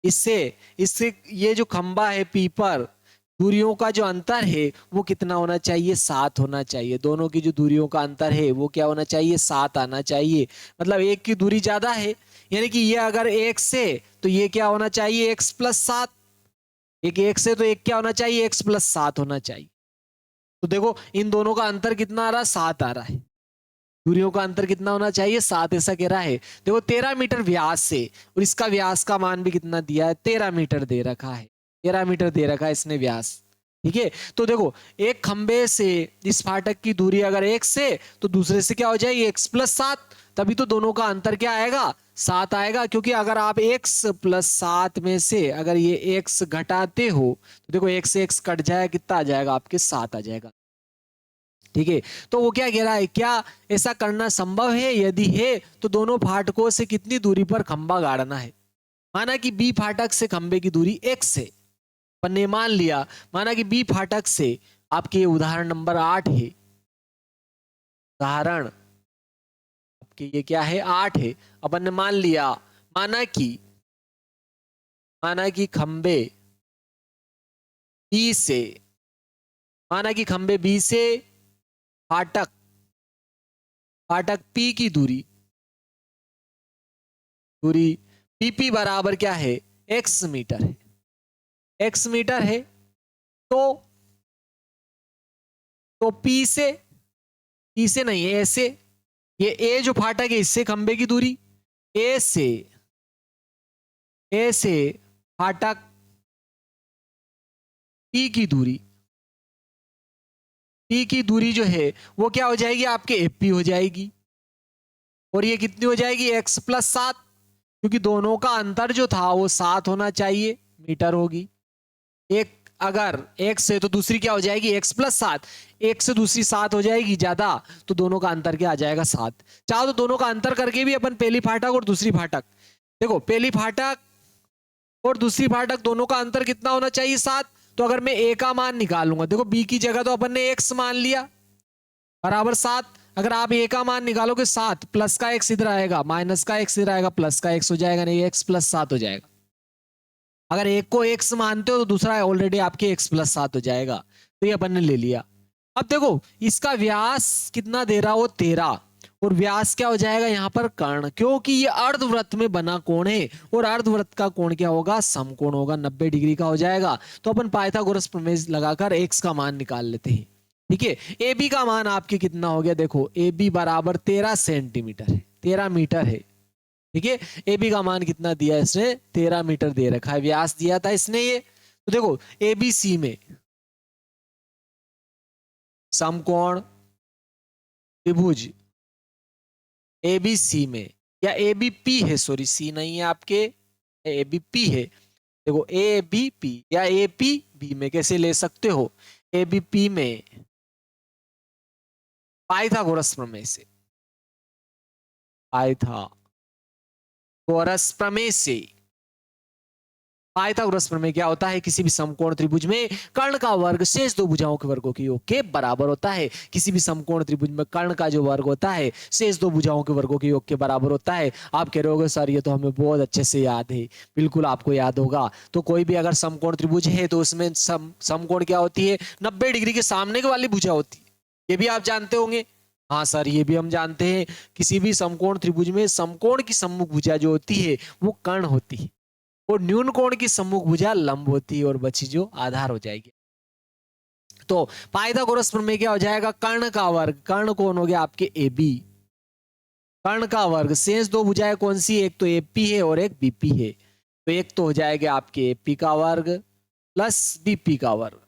इससे इससे ये जो खंबा है पी पर दूरियों का जो अंतर है वो कितना होना चाहिए, 7 होना चाहिए। दोनों की जो दूरियों का अंतर है वो क्या होना चाहिए, 7 आना चाहिए। मतलब एक की दूरी ज्यादा है, यानी कि ये अगर एक से, तो ये क्या होना चाहिए, x + 7, एक से तो एक क्या होना चाहिए, x + 7 होना चाहिए। तो देखो इन दोनों का अंतर कितना आ रहा है, 7 आ रहा है। दूरियों का अंतर कितना होना चाहिए, 7, ऐसा कह रहा है। देखो 13 मीटर व्यास से, और इसका व्यास का मान भी कितना दिया है, 13 मीटर दे रखा है, 13 मीटर दे रखा है इसने व्यास, ठीक है। तो देखो एक खंबे से इस फाटक की दूरी अगर एक से, तो दूसरे से क्या हो जाएगी, x + 7, तभी तो दोनों का अंतर क्या आएगा, 7 आएगा। क्योंकि अगर आप x + 7 में से अगर ये x घटाते हो, तो देखो x से x कट जाएगा, कितना आ जाएगा आपके, 7 आ जाएगा, ठीक है। तो वो क्या कह रहा है, क्या ऐसा करना संभव है, यदि है तो दोनों फाटकों से कितनी दूरी पर खंबा गाड़ना है। माना कि बी फाटक से खंबे की दूरी x है, अपन ने मान लिया, माना कि बी फाटक से आपके उदाहरण नंबर 8 है, उदाहरण आपके ये क्या है, 8 है। अपन ने मान लिया, माना कि खंबे बी से, माना कि खंबे बी से फाटक फाटक पी की दूरी दूरी पीपी बराबर क्या है, x मीटर है, x मीटर है। तो पी से नहीं, ए से, ये ए जो फाटक है इससे खंबे की दूरी, ए से फाटक पी की दूरी, पी की दूरी जो है वो क्या हो जाएगी, आपके एपी हो जाएगी। और ये कितनी हो जाएगी, x + 7, क्योंकि दोनों का अंतर जो था वो 7 होना चाहिए, मीटर होगी। एक अगर x है तो दूसरी क्या हो जाएगी x प्लस 7, एक से दूसरी 7 हो जाएगी ज्यादा, तो दोनों का अंतर क्या आ जाएगा 7। चाहो तो दोनों का अंतर करके भी अपन पहली फाटक और दूसरी फाटक, देखो पहली फाटक और दूसरी फाटक दोनों का अंतर कितना होना चाहिए 7। तो अगर मैं a का मान निकालूंगा, देखो b की जगह तो अपन ने x मान लिया बराबर 7, अगर आप a का मान निकालोगे 7, प्लस का x इधर आएगा, माइनस का x इधर आएगा, प्लस का x हो जाएगा, नहीं x प्लस 7 हो जाएगा। अगर एक को x मानते हो तो दूसरा ऑलरेडी आपके x प्लस 7 हो जाएगा, तो ये अपन ने ले लिया। अब देखो इसका व्यास कितना दे रहा हो 13, और व्यास क्या हो जाएगा यहाँ पर कर्ण, क्योंकि ये अर्धवृत्त में बना कोण है, और अर्धवृत्त का कोण क्या होगा समकोण होगा, 90 डिग्री का हो जाएगा। तो अपन पाइथागोरस प्रमेय लगाकर x का मान निकाल लेते हैं। ठीक है, ए बी का मान आपके कितना हो गया, देखो ए बी बराबर 13 सेंटीमीटर है, 13 मीटर है। ठीक है, ए बी का मान कितना दिया इसने 13 मीटर दे रखा है, व्यास दिया था इसने ये। तो देखो ए बी सी में समकोण त्रिभुज ए बी सी में, या ए बी पी है, सॉरी सी नहीं है आपके, ए बी पी है। देखो ए बी पी या ए पी बी में कैसे ले सकते हो, ए बी पी में पाइथागोरस प्रमेय से, पाइथागोरस प्रमेय से। पाइथागोरस प्रमेय क्या होता है, किसी भी समकोण त्रिभुज में कर्ण का वर्ग शेष दो भुजाओं के वर्गों के योग के बराबर होता है। किसी भी समकोण त्रिभुज में कर्ण का जो वर्ग होता है शेष दो भुजाओं के वर्गों के योग के बराबर होता है। आप कह रहे होगे सर ये तो हमें बहुत अच्छे से याद है, बिल्कुल आपको याद होगा। तो कोई भी अगर समकोण त्रिभुज है तो उसमें समकोण क्या होती है, 90 डिग्री के सामने की वाली भुजा होती है, ये भी आप जानते होंगे। हाँ सर ये भी हम जानते हैं, किसी भी समकोण त्रिभुज में समकोण की सम्मुख भुजा जो होती है वो कर्ण होती है, और न्यून कोण की सम्मुख भुजा लंब होती है, और बची जो आधार हो जाएगी। तो पाइथागोरस प्रमेय क्या हो जाएगा, कर्ण का वर्ग, कर्ण कौन हो गया आपके ए बी, कर्ण का वर्ग शेष दो भुजाएं कौन सी, एक तो एपी है और एक बीपी है। तो एक तो हो जाएगा आपके एपी का वर्ग प्लस बीपी का वर्ग,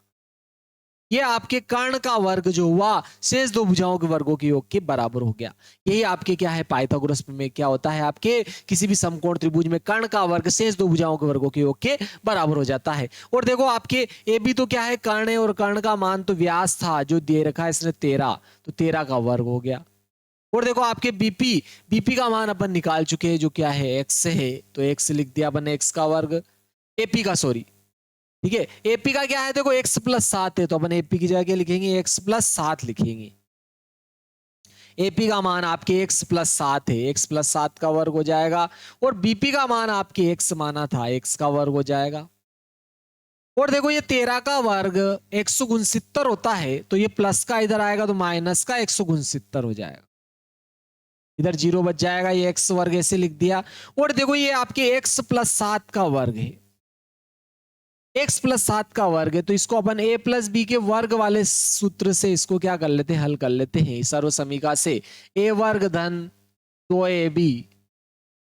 ये आपके कर्ण का वर्ग जो हुआ शेष दो भुजाओं के वर्गों के योग के बराबर हो गया। यही आपके क्या है पाइथागोरस प्रमेय क्या होता है, आपके किसी भी समकोण त्रिभुज में कर्ण का वर्ग शेष दो भुजाओं के वर्गों के योग के बराबर हो जाता है। और देखो आपके ए बी तो क्या है कर्ण है, और कर्ण का मान तो व्यास था जो दे रखा है इसने 13, तो 13 का वर्ग हो गया। और देखो आपके बीपी, बीपी का मान अपन निकाल चुके हैं जो क्या है एक्स है, तो एक्स लिख दिया अपन एक्स का वर्ग, एपी का सॉरी, ठीक है एपी का क्या है देखो x प्लस 7 है, तो अपन एपी की जगह क्या लिखेंगे x प्लस 7 लिखेंगे। एपी का मान आपके x प्लस 7 है, x प्लस 7 का वर्ग हो जाएगा, और बीपी का मान आपके x माना था x का वर्ग हो जाएगा। और देखो ये 13 का वर्ग 169 होता है, तो ये प्लस का इधर आएगा तो माइनस का 169 हो जाएगा, इधर जीरो बच जाएगा, ये x वर्ग ऐसे लिख दिया। और देखो ये आपके x प्लस 7 का वर्ग है, x प्लस 7 का वर्ग है, तो इसको अपन a प्लस बी के वर्ग वाले सूत्र से इसको क्या कर लेते हैं, हल कर लेते हैं सर्व समीकरण से। a वर्ग धन 2ab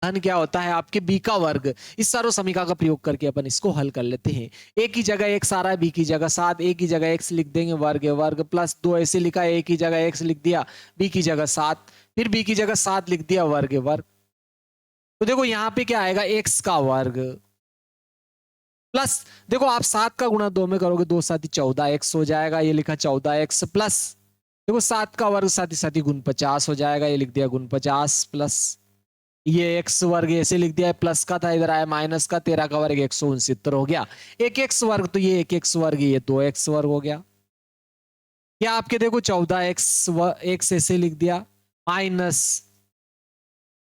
धन क्या होता है आपके b का वर्ग, इस सर्व समीकरण का प्रयोग करके अपन इसको हल कर लेते हैं। a की जगह x आ रहा है, b की जगह 7, a की जगह x लिख देंगे वर्ग है वर्ग प्लस 2 ऐसे लिखा, a की जगह x लिख दिया, b की जगह 7, फिर b की जगह 7 लिख दिया वर्ग है वर्ग। तो देखो यहाँ पे क्या आएगा x का वर्ग प्लस, देखो आप 7 का गुणा 2 में करोगे, 2 7 14 x हो जाएगा, ये लिखा 14 x प्लस, देखो 7 का वर्ग साथ ही गुण 50 हो जाएगा, ये लिख दिया गुण 50 प्लस ये x वर्ग ऐसे लिख दिया है, प्लस का था इधर आया माइनस का, 13 का वर्ग 169 हो गया, एक x वर्ग तो ये एक x वर्ग, ये 2x वर्ग हो गया। क्या आपके देखो 14x ऐसे लिख दिया माइनस,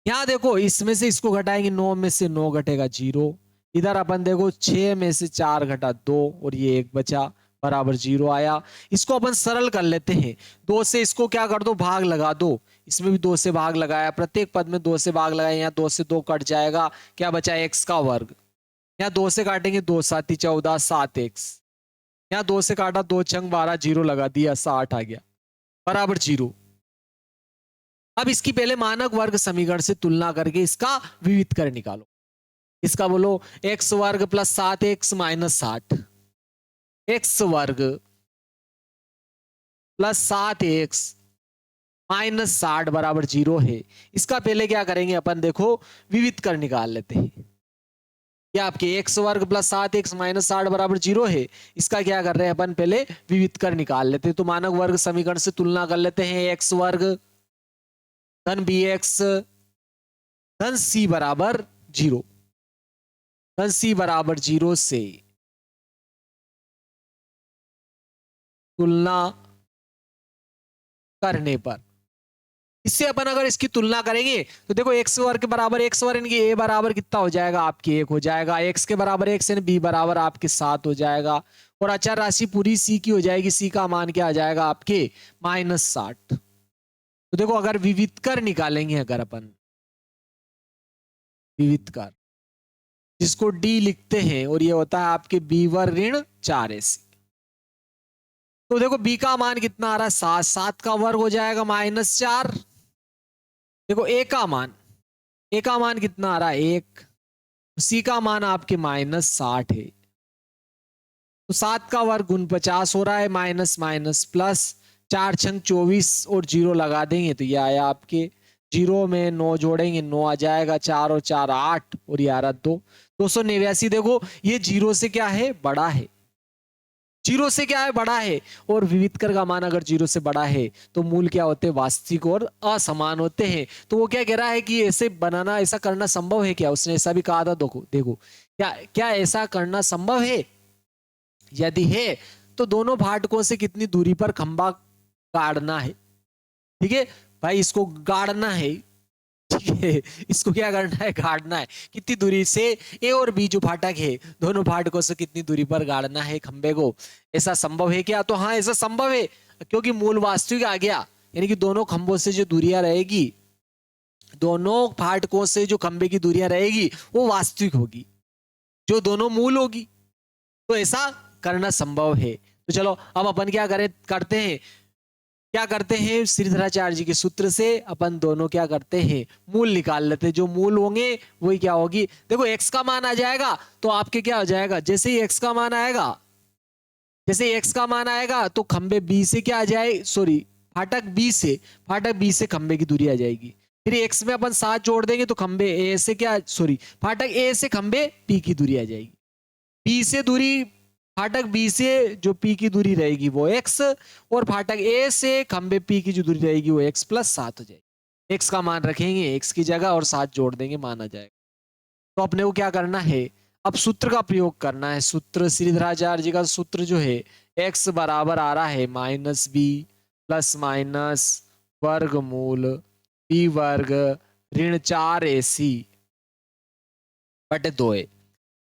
यहां देखो इसमें से इसको घटाएंगे 9 में से 9 घटेगा 0, इधर अपन देखो 6 में से 4 घटा 2 और ये 1 बचा बराबर 0 आया। इसको अपन सरल कर लेते हैं, 2 से इसको क्या कर दो भाग लगा दो, इसमें भी 2 से भाग लगाया, प्रत्येक पद में 2 से भाग लगाया, यहाँ 2 से 2 कट जाएगा, क्या बचा x का वर्ग, यहाँ 2 से काटेंगे 2 7 14 7x, यहाँ 2 से काटा 2 छंग 12 0 लगा दिया 60 आ गया बराबर 0। अब इसकी पहले मानक वर्ग समीकरण से तुलना करके इसका विविधकरण निकालो, इसका बोलो x वर्ग प्लस 7x माइनस 60, x वर्ग प्लस 7x माइनस 60 बराबर 0 है। इसका पहले क्या करेंगे अपन देखो विविधकरण निकाल लेते हैं, ये आपके एक्स वर्ग प्लस 7x माइनस 60 बराबर 0 है। इसका क्या कर रहे हैं अपन, पहले विविध कर निकाल लेते हैं। तो मानक वर्ग समीकरण से तुलना कर लेते हैं, एक्स वर्ग धन बी एक्स धन सी बराबर 0, धन सी बराबर 0 से तुलना करने पर, इससे अपन अगर इसकी तुलना करेंगे तो देखो एक्स वर्ग के बराबर एक्स वर्ग यानी कि ए बराबर कितना हो जाएगा आपके 1 हो जाएगा, एक्स के बराबर एक्स यानी बी बराबर आपके 7 हो जाएगा, और अचर राशि पूरी सी की हो जाएगी, सी का मान क्या आ जाएगा आपके -60। तो देखो अगर विविध कर निकालेंगे, अगर अपन विविध कर जिसको डी लिखते हैं, और ये होता है आपके बी वर्ग ऋण 4ac, तो देखो बी का मान कितना आ रहा है 7, 7 का वर्ग हो जाएगा -4। देखो ए का मान कितना आ रहा है 1, सी का मान आपके -60 है, तो 7 का वर्ग गुण 50 हो रहा है, माइनस माइनस प्लस, 4 छंग 24 और 0 लगा देंगे तो ये आया आपके 0 में 9 जोड़ेंगे 9 आ जाएगा, 4 और 4 8 और ये आ रहा 2, 289। देखो ये 0 से क्या है, बड़ा है, 0 से क्या है, बड़ा है, और विविध कर का मान अगर 0 से बड़ा है तो मूल क्या होते हैं, वास्तविक और असमान होते हैं। तो वो क्या कह रहा है कि ऐसे बनाना, ऐसा करना संभव है क्या, उसने ऐसा भी कहा था। देखो देखो क्या क्या ऐसा करना संभव है, यदि है तो दोनों फाटकों से कितनी दूरी पर खंबा गाड़ना है। ठीक है भाई, इसको गाड़ना है, ठीक है, इसको क्या करना है, गाड़ना है, कितनी दूरी से, ए और बी जो फाटक है दोनों फाटकों से कितनी दूरी पर गाड़ना है खंबे को, ऐसा संभव है क्या। तो हाँ ऐसा संभव है, क्योंकि मूल वास्तविक आ गया, यानी कि दोनों खंभों से जो दूरियां रहेगी, दोनों फाटकों से जो खंबे की दूरियां रहेगी वो वास्तविक होगी, जो दोनों मूल होगी, तो ऐसा करना संभव है। तो चलो अब अपन क्या करते हैं, श्रीधराचार्य जी के सूत्र से अपन दोनों क्या करते हैं, मूल निकाल लेते हैं। जो मूल होंगे वही क्या होगी, देखो x का मान आ जाएगा तो आपके क्या हो जाएगा, जैसे ही x का मान आएगा तो खंबे b से क्या आ जाए, सॉरी फाटक b से खंबे की दूरी आ जाएगी। फिर x में अपन 7 जोड़ देंगे तो खंबे a से क्या, सॉरी फाटक a से खंबे p की दूरी आ जाएगी, p से दूरी, फाटक बी से जो P की दूरी रहेगी वो x, और फाटक A से खंबे P की जो दूरी रहेगी वो x प्लस 7 हो जाएगी। x का मान रखेंगे x की जगह और 7 जोड़ देंगे, मान आ जाएगा। तो अपने को क्या करना है, अब सूत्र का प्रयोग करना है। सूत्र श्रीधराचार्य जी का सूत्र जो है, x बराबर आ रहा है -b प्लस माइनस वर्गमूल b वर्ग ऋण 4ac बटे 2a।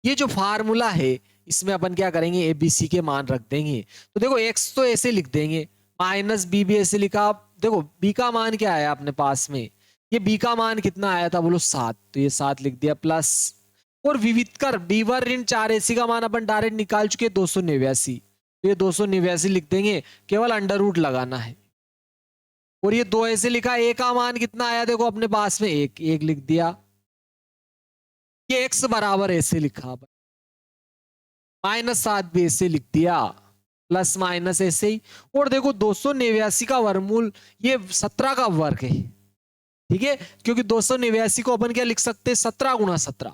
ये जो फार्मूला है इसमें अपन क्या करेंगे, ए बी सी के मान रख देंगे। तो देखो x तो ऐसे लिख देंगे, -b भी ऐसे लिखा। देखो b का मान क्या आया अपने पास में, ये b का मान कितना आया था बोलो 7, तो ये 7 लिख दिया प्लस, और विविध कर b वर्ग ऋण 4ac का मान अपन डायरेक्ट निकाल चुके 289, तो ये 289 लिख देंगे, केवल अंडर रूट लगाना है। और ये 2 ऐसे लिखा, a का मान कितना आया देखो अपने पास में 1 लिख दिया। ये x बराबर ऐसे लिखा, -7 भी ऐसे लिख दिया, प्लस माइनस ऐसे ही। और देखो 289 का वर्गमूल ये 17 का वर्ग है, ठीक है, क्योंकि 289 को अपन क्या लिख सकते हैं, 17 गुणा 17,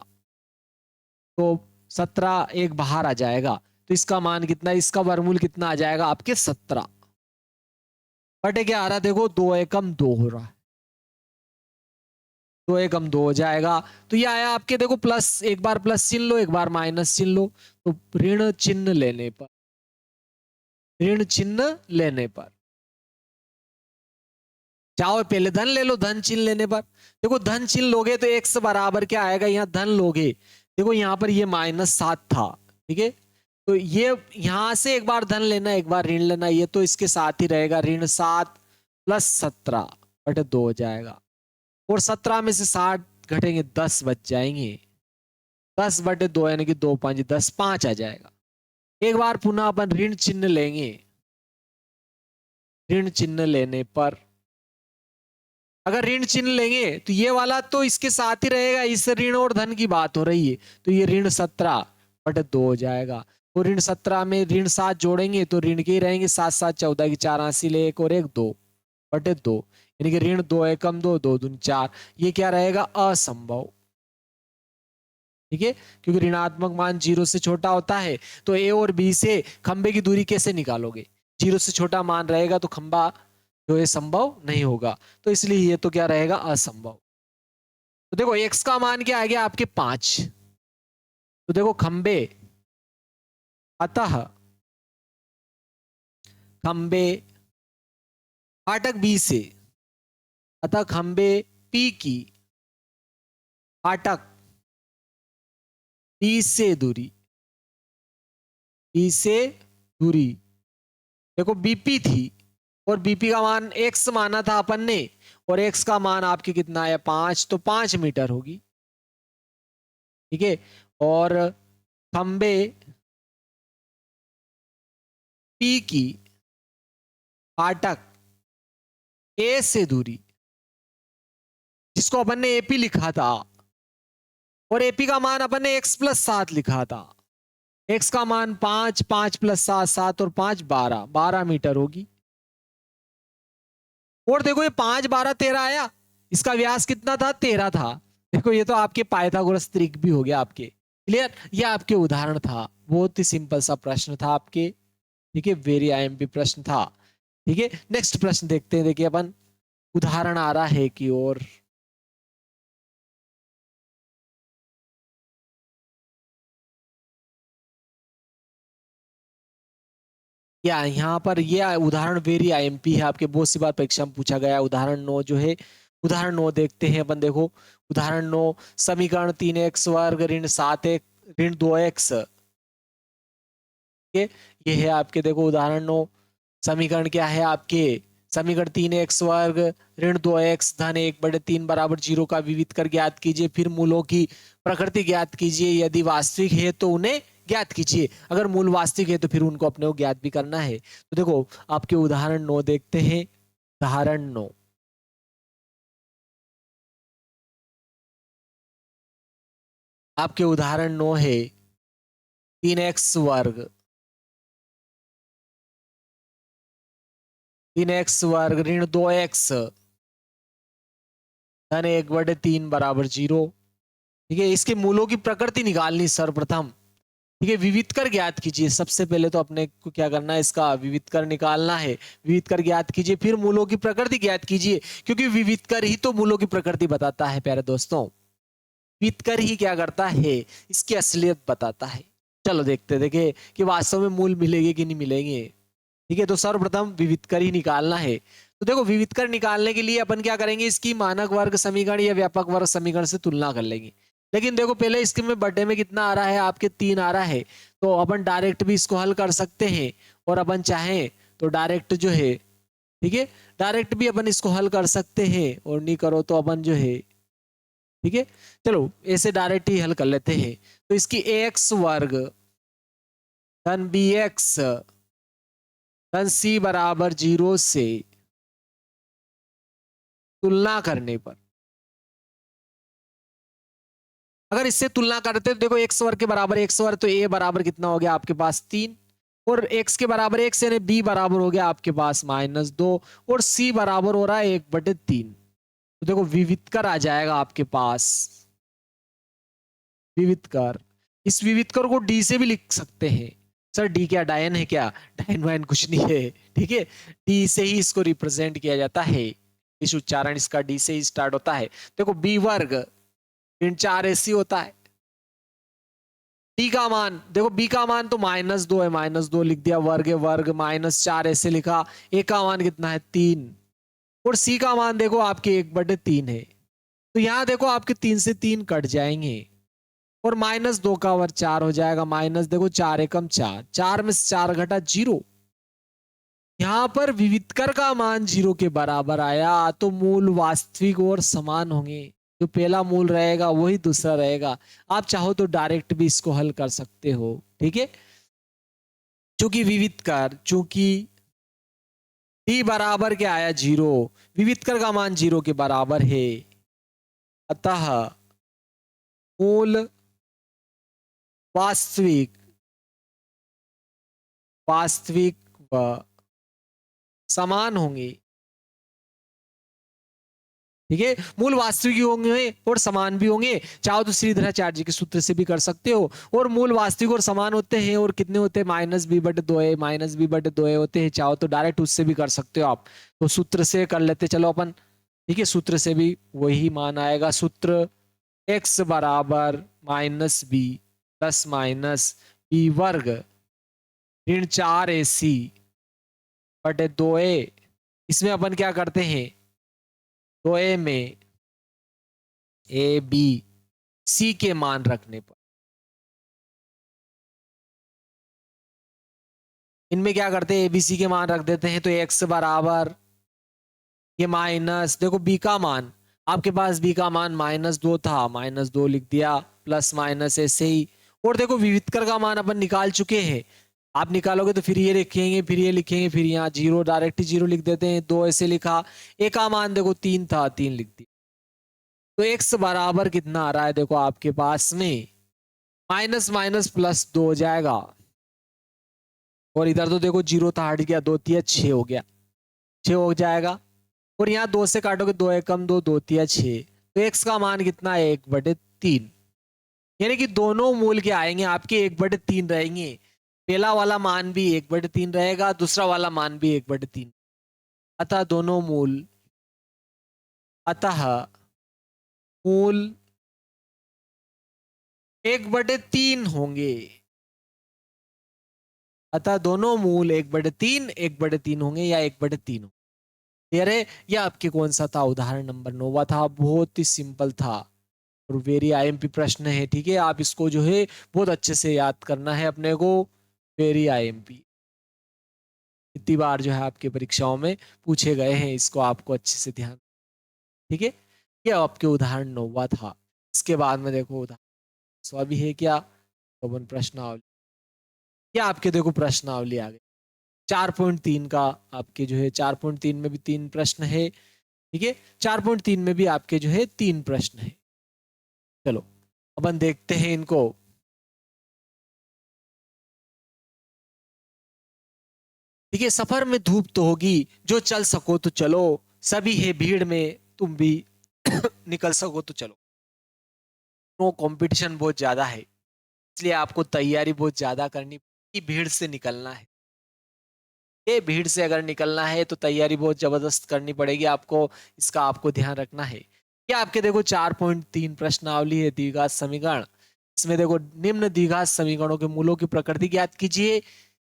तो 17 एक बाहर आ जाएगा, तो इसका मान कितना, इसका वर्गमूल कितना आ जाएगा आपके 17 बटे क्या आ रहा है, देखो 2 एकम 2 हो रहा है, 2 एकम 2 हो जाएगा। तो ये आया आपके, देखो प्लस, एक बार प्लस चिन्ह लो, एक बार माइनस चिन्ह लो, तो ऋण चिन्ह लेने पर चाहो पहले धन ले लो, धन चिन्ह लेने पर देखो धन चिन्ह लोगे तो x बराबर क्या आएगा, यहाँ धन लोगे, देखो यहाँ पर ये -7 था, ठीक है, तो ये यहां से एक बार धन लेना एक बार ऋण लेना, ये तो इसके साथ ही रहेगा, ऋण 7 प्लस 17 बटे 2 हो जाएगा, और 17 में से 60 घटेंगे 10 बच जाएंगे, 10 बटे 2 यानी कि 2 5 10, 5 आ जाएगा। एक बार पुनः अपन ऋण चिन्ह लेंगे, ऋण चिन्ह लेने पर अगर ऋण चिन्ह लेंगे तो ये वाला तो इसके साथ ही रहेगा, इस ऋण और धन की बात हो रही है, तो ये ऋण 17 बटे 2 हो जाएगा, और ऋण 17 में ऋण 7 जोड़ेंगे तो ऋण के ही रहेंगे, 7 7 14 की 4 80 ले 1 और 1 2 बटे 2, यानी कि ऋण 2 एकम 2 2 दूनी 4, ये क्या रहेगा, असंभव, ठीक है, क्योंकि ऋणात्मक मान 0 से छोटा होता है। तो ए और बी से खंबे की दूरी कैसे निकालोगे? 0 से छोटा मान रहेगा तो खंबा जो है संभव नहीं होगा, तो इसलिए ये तो क्या रहेगा, असंभव। तो देखो x का मान क्या आ गया आपके 5। तो देखो खंबे, अतः खंबे फाटक बी से, अतः खंबे P की फाटक बी से दूरी, बी से दूरी देखो बीपी थी, और बीपी का मान x माना था अपन ने, और x का मान आपके कितना है 5, तो 5 मीटर होगी। ठीक है, और खंबे P की फाटक A से दूरी, जिसको अपन ने एपी लिखा था, और एपी का मान अपन ने x+7 लिखा था। x का मान 5, 5+7 7 और 5 12, 12 मीटर होगी। और देखो ये 5 12 13 आया, इसका व्यास कितना था, 13 था। देखो ये तो आपके पाइथागोरस त्रिक भी हो गया आपके। क्लियर, ये आपके उदाहरण था, बहुत ही सिंपल सा प्रश्न था आपके। ठीक है, वेरी आईएमपी प्रश्न था। ठीक है, नेक्स्ट प्रश्न देखते हैं। देखिए अपन उदाहरण आ रहा है कि और या यहाँ पर ये उदाहरण वेरी आईएमपी है आपके, बहुत सी बार परीक्षा में पूछा गया। उदाहरण 9 जो है, उदाहरण 9 देखते हैं अपन। देखो उदाहरण 9, समीकरण 3x वर्ग ऋण 7x ऋण 2x, ये है आपके। देखो उदाहरण 9 समीकरण क्या है आपके, समीकरण 3x वर्ग ऋण 2x धन 1/3 बराबर 0 का विविध कर ज्ञात कीजिए, फिर मूलों की प्रकृति ज्ञात कीजिए, यदि वास्तविक है तो उन्हें ज्ञात कीजिए, अगर मूल वास्तविक है तो फिर उनको अपने को ज्ञात भी करना है। तो देखो आपके उदाहरण 9 देखते हैं। उदाहरण 9, आपके उदाहरण 9 है 3x वर्ग, 3x वर्ग ऋण 2x धन 1/3 बराबर 0। ठीक है, इसके मूलों की प्रकृति निकालनी सर्वप्रथम। ठीक है, विविध कर ज्ञात कीजिए। सबसे पहले तो अपने को क्या करना है, इसका विविध कर निकालना है। विविध कर ज्ञात कीजिए, फिर मूलों की प्रकृति ज्ञात कीजिए, क्योंकि विविध कर ही तो मूलों की प्रकृति बताता है प्यारे दोस्तों। विविध कर ही क्या करता है, इसकी असलियत बताता है। चलो देखते देखे कि वास्तव में मूल मिलेंगे कि नहीं मिलेंगे। ठीक है, तो सर्वप्रथम विविध कर ही निकालना है। तो देखो विविध कर निकालने के लिए अपन क्या करेंगे, इसकी मानक वर्ग समीकरण या व्यापक वर्ग समीकरण से तुलना कर लेंगे। लेकिन देखो पहले इसके में बटे में कितना आ रहा है आपके, 3 आ रहा है। तो अपन डायरेक्ट भी इसको हल कर सकते हैं, और अपन चाहें तो डायरेक्ट जो है, ठीक है, डायरेक्ट भी अपन इसको हल कर सकते हैं, और नहीं करो तो अपन जो है, ठीक है, चलो ऐसे डायरेक्ट ही हल कर लेते हैं। तो इसकी एक्स वर्ग धन बी एक्स धन सी बराबर 0 से तुलना करने पर, अगर इससे तुलना करते तो देखो एक्स वर्ग के बराबर एक्स वर्ग, तो ए बराबर कितना हो गया आपके पास 3, और एक्स के बराबर एक्स यानी बी बराबर हो गया आपके पास -2, और सी बराबर हो रहा है 1/3। तो देखो विविध कर आ जाएगा आपके पास, विविध कर। इस विविध कर को डी से भी लिख सकते हैं। सर डी क्या डायन है क्या? डायन वायन कुछ नहीं है। ठीक है, डी से ही इसको रिप्रेजेंट किया जाता है, इस उच्चारण इसका डी से ही स्टार्ट होता है। देखो बी वर्ग ऋण 4 ऐसी होता है। डी का मान देखो, बी का मान तो -2 है, -2 लिख दिया, वर्ग है वर्ग, -4 ऐसे लिखा। ए का मान कितना है 3, और सी का मान देखो आपके 1/3 है। तो यहां देखो आपके 3 से 3 कट जाएंगे, और -2 का वर्ग 4 हो जाएगा, माइनस देखो 4 एकम 4, 4 में से 4 घटा 0। यहां पर विविधकर का मान 0 के बराबर आया, तो मूल वास्तविक और समान होंगे। जो पहला मूल रहेगा वही दूसरा रहेगा। आप चाहो तो डायरेक्ट भी इसको हल कर सकते हो। ठीक है, चूंकि विविधकर, चूंकि डी बराबर क्या आया 0, विविधकर का मान 0 के बराबर है, अतः मूल वास्तविक, वास्तविक व समान होंगे। ठीक है, मूल वास्तविक भी होंगे और समान भी होंगे। चाहो तो सीधी तरह चार्ट जी के सूत्र से भी कर सकते हो। और मूल वास्तविक और समान होते हैं और कितने होते हैं, -b/2a -b/2a होते हैं। चाहो तो डायरेक्ट उससे भी कर सकते हो आप, तो सूत्र से कर लेते चलो अपन। ठीक है, सूत्र से भी वही मान आएगा। सूत्र x बराबर -b प्लस माइनस b वर्ग ऋण 4ac/2a। इसमें अपन क्या करते हैं, 2a में a b c के मान रखने पर इनमें क्या करते हैं, एबीसी के मान रख देते हैं। तो x बराबर ये माइनस, देखो b का मान आपके पास, b का मान -2 था, -2 लिख दिया, प्लस माइनस ऐसे ही। और देखो विवितकर का मान अपन निकाल चुके हैं। आप निकालोगे तो फिर ये लिखेंगे, फिर ये लिखेंगे, फिर यहाँ जीरो, डायरेक्ट ही जीरो लिख देते हैं। 2 ऐसे लिखा, ए का मान देखो 3 था, 3 लिख दिया। तो x बराबर कितना आ रहा है, देखो आपके पास में माइनस माइनस प्लस 2 हो जाएगा। और इधर तो देखो जीरो था, हट गया, 2 तिया 6 हो गया, 6 हो जाएगा। और यहाँ 2 से काटोगे, 2 एकम 2, 2 तिया 6। तो x का मान कितना है, 1/3। यानी कि दोनों मूल के आएंगे आपके 1/3 रहेंगे। पहला वाला मान भी 1/3 रहेगा, दूसरा वाला मान भी 1/3। अतः दोनों मूल, अतः मूल 1/3 होंगे। अतः दोनों मूल 1/3 होंगे या 1/3 होंगे। क्लियर है। यह आपके कौन सा था, उदाहरण नंबर 9 था। बहुत ही सिंपल था और वेरी आईएमपी प्रश्न है। ठीक है, आप इसको जो है बहुत अच्छे से याद करना है अपने को। वेरी आईएमपी इतनी बार जो है आपके परीक्षाओं में पूछे गए हैं, इसको आपको अच्छे से ध्यान। ठीक है, यह आपके उदाहरण 9 था। इसके बाद में देखो उदाहरण 10 भी है क्या, तो अपन प्रश्नावली, या आपके देखो प्रश्नावली आ गई 4.3 का। आपके जो है 4.3 में भी 3 प्रश्न है। ठीक है, 4.3 में भी आपके जो है 3 प्रश्न है। चलो अपन देखते हैं इनको। ठीक है, सफर में धूप तो होगी, जो चल सको तो चलो, सभी है भीड़ में, तुम भी निकल सको तो चलो। नो कंपटीशन बहुत ज्यादा है, इसलिए आपको तैयारी बहुत ज्यादा करनी, भीड़ से निकलना है। ये भीड़ से अगर निकलना है तो तैयारी बहुत जबरदस्त करनी पड़ेगी आपको, इसका आपको ध्यान रखना है। क्या आपके देखो 4.3 प्रश्नावली है, द्विघात समीकरण। इसमें देखो निम्न द्विघात समीकरणों के मूलों की प्रकृति ज्ञात कीजिए,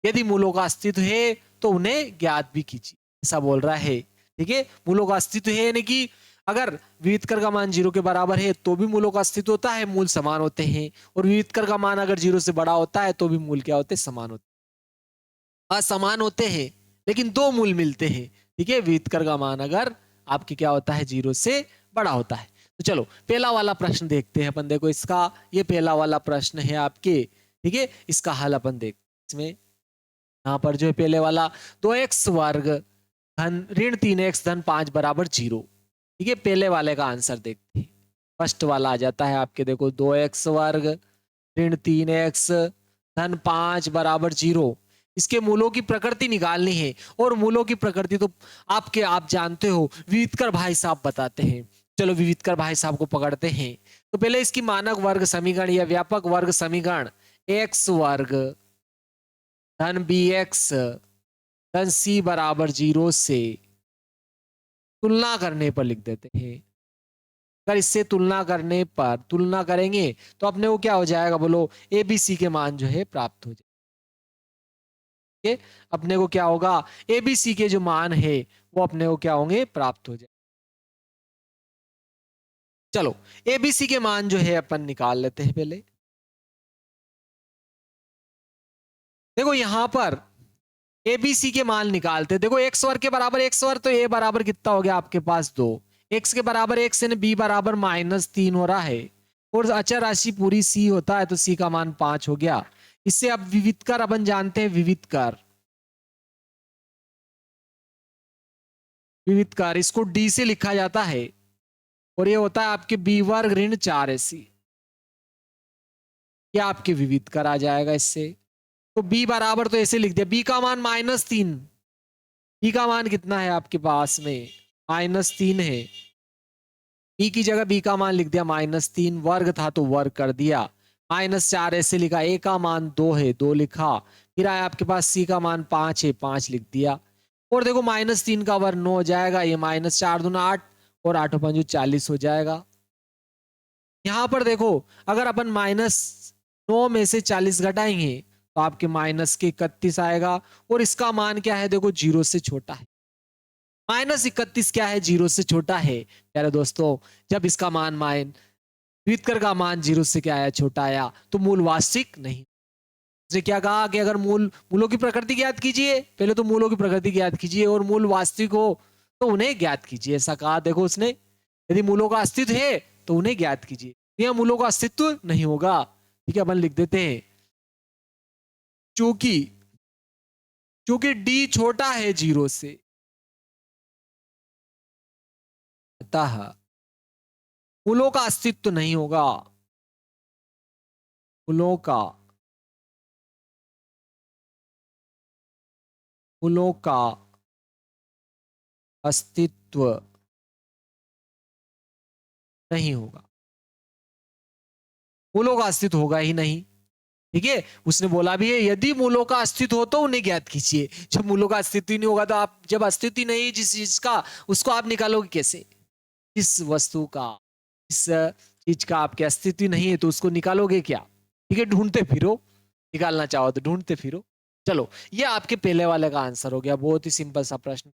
यदि मूलों का अस्तित्व है तो उन्हें ज्ञात भी कीजिए, ऐसा बोल रहा है। ठीक है, मूलों का अस्तित्व है यानी कि अगर विविधकर का मान 0 के बराबर है तो भी मूलों का अस्तित्व होता है, मूल समान होते हैं। और विविधकर का मान अगर 0 से बड़ा होता है तो भी मूल क्या होते हैं, समान होते हैं। असमान होते हैं लेकिन दो मूल मिलते हैं। ठीक है, विविधकर का मान अगर आपके क्या होता है, 0 से बड़ा होता है। तो चलो पहला वाला प्रश्न देखते हैं अपन। देखो इसका, ये पहला वाला प्रश्न है आपके। ठीक है, इसका हल अपन देखते हैं। इसमें यहाँ पर जो है पहले वाला, 2x वर्ग धन ऋण 3x धन 5 बराबर 0। ठीक है, पहले वाले का आंसर देखते हैं। फर्स्ट वाला आ जाता है आपके, देखो 2x वर्ग ऋण 3x धन 5 बराबर 0। इसके मूलों की प्रकृति निकालनी है, और मूलों की प्रकृति तो आप जानते हो, विविधकर भाई साहब बताते हैं। चलो विविधकर भाई साहब को पकड़ते हैं। तो पहले इसकी मानक वर्ग समीकरण या व्यापक वर्ग समीकरण, x वर्ग धन bx धन c बराबर 0 से तुलना करने पर लिख देते हैं। अगर इससे तुलना करने पर तुलना करेंगे तो अपने को क्या हो जाएगा, बोलो, ए बी सी के मान जो है प्राप्त हो जाए। अपने को क्या होगा, ए बी सी के जो मान है वो अपने को क्या होंगे, प्राप्त हो जाए। चलो ए बी सी के मान जो है अपन निकाल लेते हैं पहले। देखो यहां पर ए बी सी के मान निकालते हैं। देखो एक्स वर्ग के बराबर एक्स वर्ग, तो ए बराबर कितना हो गया आपके पास 2, एक्स के बराबर एक्स यानी बी बराबर -3 हो रहा है। और अचर राशि पूरी सी होता है तो सी का मान 5 हो गया। इससे अब विविधकर अपन जानते हैं, विविधकर, विविधकर इसको डी से लिखा जाता है और ये होता है आपके बी वर्ग ऋण 4ac। ये आपके विविधकर आ जाएगा इससे। तो बी बराबर तो ऐसे लिख दिया, बी का मान -3, बी का मान कितना है आपके पास में, -3 है। बी की जगह बी का मान लिख दिया -3, वर्ग था तो वर्ग कर दिया, -4 ऐसे लिखा, ए का मान 2 है 2 लिखा, फिर आया आपके पास सी का मान 5 है 5 लिख दिया, और देखो -3 का वर्ग 9 हो जाएगा, ये -4 दूना 8 और 8 पंजू 40 हो जाएगा। यहां पर देखो अगर अपन -9 में से 40 घटाएंगे तो आपके माइनस के 31 आएगा, और इसका मान क्या है देखो 0 से छोटा है। -31 क्या है 0 से छोटा है प्यारे दोस्तों। जब इसका मान व्युत्कर का मान 0 से क्या आया छोटा आया तो मूल वास्तविक नहीं। उसने क्या कहा कि अगर मूलों की प्रकृति ज्ञात कीजिए, पहले तो मूलों की प्रकृति ज्ञात कीजिए और मूल वास्तविक हो तो उन्हें ज्ञात कीजिए, ऐसा कहा देखो उसने। यदि मूलों का अस्तित्व है तो उन्हें ज्ञात कीजिए, यह मूलों का अस्तित्व नहीं होगा। ठीक है, अपन लिख देते हैं चूंकि चूंकि डी छोटा है 0 से, अतः मूलों का अस्तित्व नहीं होगा। मूलों का मूलों का अस्तित्व नहीं होगा, मूलों का अस्तित्व होगा ही नहीं। ठीक है, उसने बोला भी है यदि मूलों का अस्तित्व हो तो उन्हें ज्ञात कीजिए। जब मूलों का अस्तित्व ही नहीं होगा तो आप, जब अस्तित्व ही नहीं जिस चीज का, उसको आप निकालोगे कैसे? इस वस्तु का, इस चीज का आपके अस्तित्व ही नहीं है तो उसको निकालोगे क्या? ठीक है, ढूंढते फिरो, निकालना चाहो तो ढूंढते फिरो। चलो, ये आपके पहले वाले का आंसर हो गया, बहुत ही सिंपल सा प्रश्न।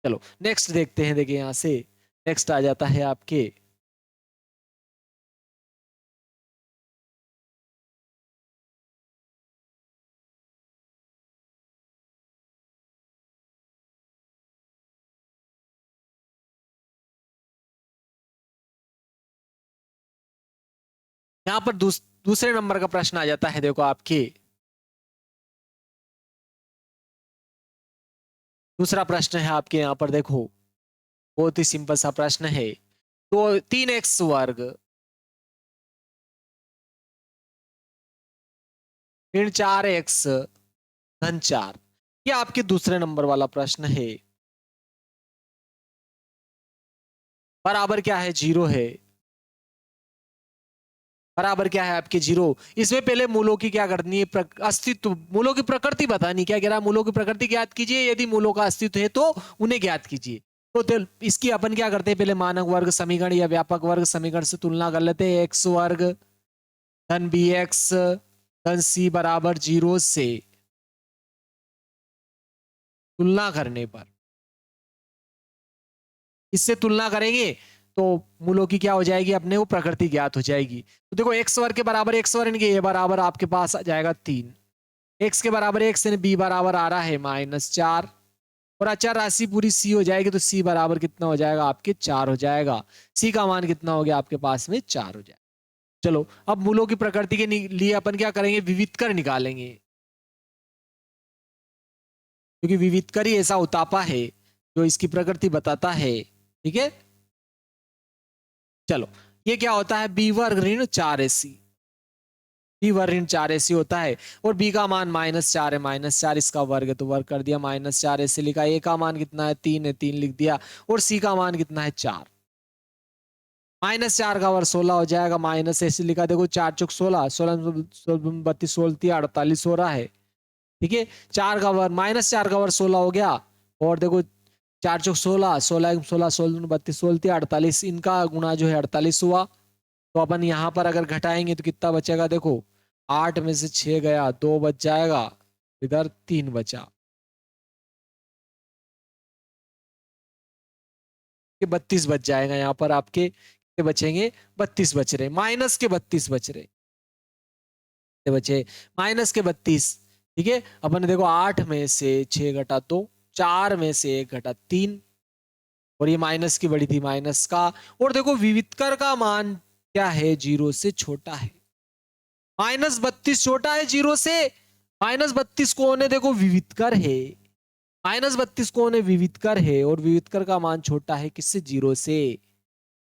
चलो नेक्स्ट देखते हैं, देखिए यहां से नेक्स्ट आ जाता है आपके यहाँ पर दूसरे नंबर का प्रश्न आ जाता है, देखो आपके दूसरा प्रश्न है आपके यहाँ पर, देखो बहुत ही सिंपल सा प्रश्न है। तो 3x वर्ग ऋण 4x धन 4, ये आपके दूसरे नंबर वाला प्रश्न है। बराबर क्या है 0 है, बराबर क्या है आपके 0। इसमें पहले मूलों की क्या करनी है, अस्तित्व, मूलों की प्रकृति बतानी। क्या कह रहा है, मूलों की प्रकृति ज्ञात कीजिए, यदि मूलों का अस्तित्व है तो उन्हें ज्ञात कीजिए। तो इसकी अपन क्या करते हैं, पहले मानक वर्ग समीकरण या व्यापक वर्ग समीकरण से तुलना कर लेते हैं। एक्स वर्ग धन बी एक्स धन सी बराबर 0 से तुलना करने पर, इससे तुलना करेंगे तो मूलों की क्या हो जाएगी, अपने को प्रकृति ज्ञात हो जाएगी। तो देखो एक्स वर्ग के बराबर एक्स वर्ग के, ये बराबर आपके पास आ जाएगा 3, एक्स के बराबर एक्स यानी बी बराबर आ रहा है -4, और अचर राशि पूरी सी हो जाएगी तो सी बराबर कितना हो जाएगा आपके 4 हो जाएगा। सी का मान कितना हो गया आपके पास में 4 हो जाएगा। चलो अब मूलों की प्रकृति के लिए अपन क्या करेंगे, विविधकर निकालेंगे, क्योंकि विविधकर ही ऐसा उतापा है जो इसकी प्रकृति बताता है। ठीक है, चलो ये क्या होता है, बी वर्ग ऋण 4ac, बी वर्ग ऋण 4ac होता है, और बी का मान -4 है, -4 इसका वर्ग है तो वर्ग कर दिया, -4ac लिखा। ए का मान कितना है 3 है 3 लिख दिया, और सी का मान कितना है 4, -4 का वर्ग 16 हो जाएगा, माइनस ऐसे लिखा, देखो 4 चौक 16, 16 32 16 48 हो रहा है। ठीक है, 4 का वर्ग -4 का वर्ग 16 हो गया, और देखो 4 चौक 16, 16 16 16 32 16 48, इनका गुणा जो है 48 हुआ। तो अपन यहाँ पर अगर घटाएंगे तो कितना बचेगा, देखो 8 में से 6 गया 2 बच जाएगा, इधर 3 बचा, 32 बच जाएगा। यहाँ पर आपके कितने बचेंगे, 32 बच रहे, माइनस के 32 बच रहे, बचे -32। ठीक है, अपन ने देखो 8 में से 6 घटा 2, 4 में से 1 घटा 3, और ये माइनस की बड़ी थी माइनस का, और देखो विविधकर का मान क्या है 0 से छोटा है, -32 छोटा है 0 से, -32 कौन है, देखो विविधकर है, -32 कौन है, विविधकर है, और विविधकर का मान छोटा है किससे, 0 से।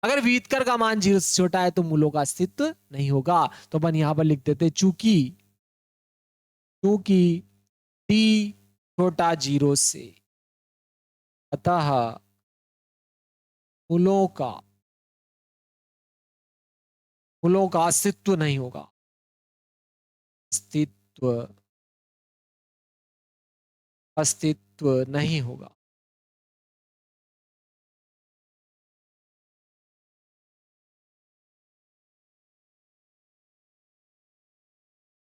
अगर विविधकर का मान 0 से छोटा है तो मूलों का अस्तित्व नहीं होगा। तो अपन यहां पर लिख देते हैं चूंकि चूंकि टी छोटा 0 से, अतः मूलों का मूलों का अस्तित्व नहीं होगा। अस्तित्व, अस्तित्व नहीं होगा।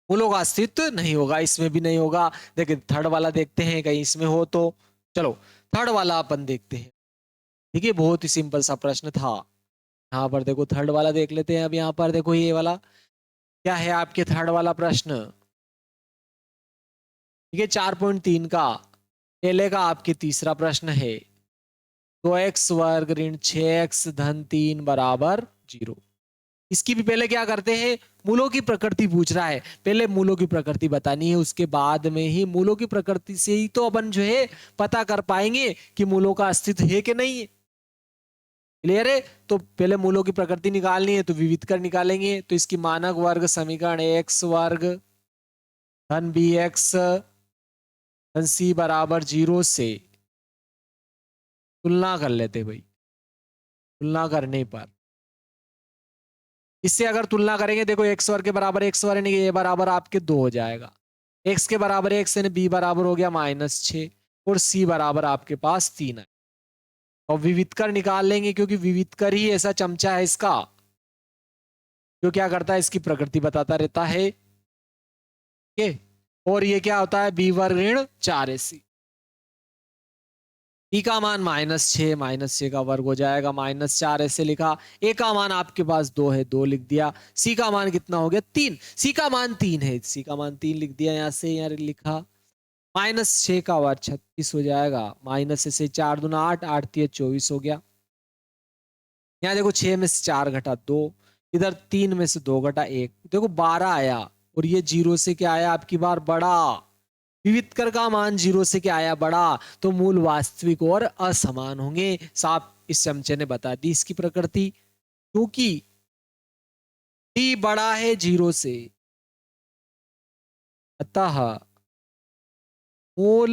मूलों का अस्तित्व नहीं होगा, इसमें भी नहीं होगा। देखिए थर्ड वाला देखते हैं कहीं इसमें हो तो। चलो थर्ड वाला अपन देखते हैं। ठीक है, बहुत ही सिंपल सा प्रश्न था। यहाँ पर देखो थर्ड वाला देख लेते हैं। अब यहाँ पर देखो ये वाला क्या है आपके थर्ड वाला प्रश्न। ठीक है, 4.3 का पहले का आपके तीसरा प्रश्न है। तो एक्स वर्ग ऋण 6x धन 3 बराबर 0। इसकी भी पहले क्या करते हैं, मूलों की प्रकृति पूछ रहा है। पहले मूलों की प्रकृति बतानी है, उसके बाद में ही मूलों की प्रकृति से ही तो अपन जो है पता कर पाएंगे कि मूलों का अस्तित्व है कि नहीं है। क्लियर है? तो पहले मूलों की प्रकृति निकालनी है तो विविध कर निकालेंगे। तो इसकी मानक वर्ग समीकरण एक्स वर्ग धन बी एक्स धन सी बराबर 0 से तुलना कर लेते भाई। तुलना करने पर इससे अगर तुलना करेंगे, देखो एक्स वर्ग के बराबर एक्स वर्ग यानी ये बराबर आपके 2 हो जाएगा। एक्स के बराबर एक्स यानी बी बराबर हो गया -6 और सी बराबर आपके पास 3 है। और विविध कर निकाल लेंगे क्योंकि विविध कर ही ऐसा चमचा है इसका जो क्या करता है, इसकी प्रकृति बताता रहता है। ठीक, और ये क्या होता है, बी वर्ग ऋण 4ac। ई का मान -6 का वर्ग हो जाएगा, -4 ऐसे लिखा। ए का मान आपके पास 2 है, 2 लिख दिया। सी का मान कितना हो गया, 3। सी का मान 3 है, सी का मान 3 लिख दिया। यहाँ से यहाँ लिखा -6 का वर्ग 36 हो जाएगा। माइनस से 4 दूना 8, 8 तिया 24 हो गया। यहाँ देखो 6 में से 4 घटा 2, इधर 3 में से 2 घटा 1, देखो 12 आया। और ये 0 से क्या आया आपकी बार, बड़ा। विविध कर का मान 0 से क्या आया, बड़ा। तो मूल वास्तविक और असमान होंगे। साफ इस चमचे ने बता दी इसकी प्रकृति। क्योंकि t बड़ा है 0 से, अतः मूल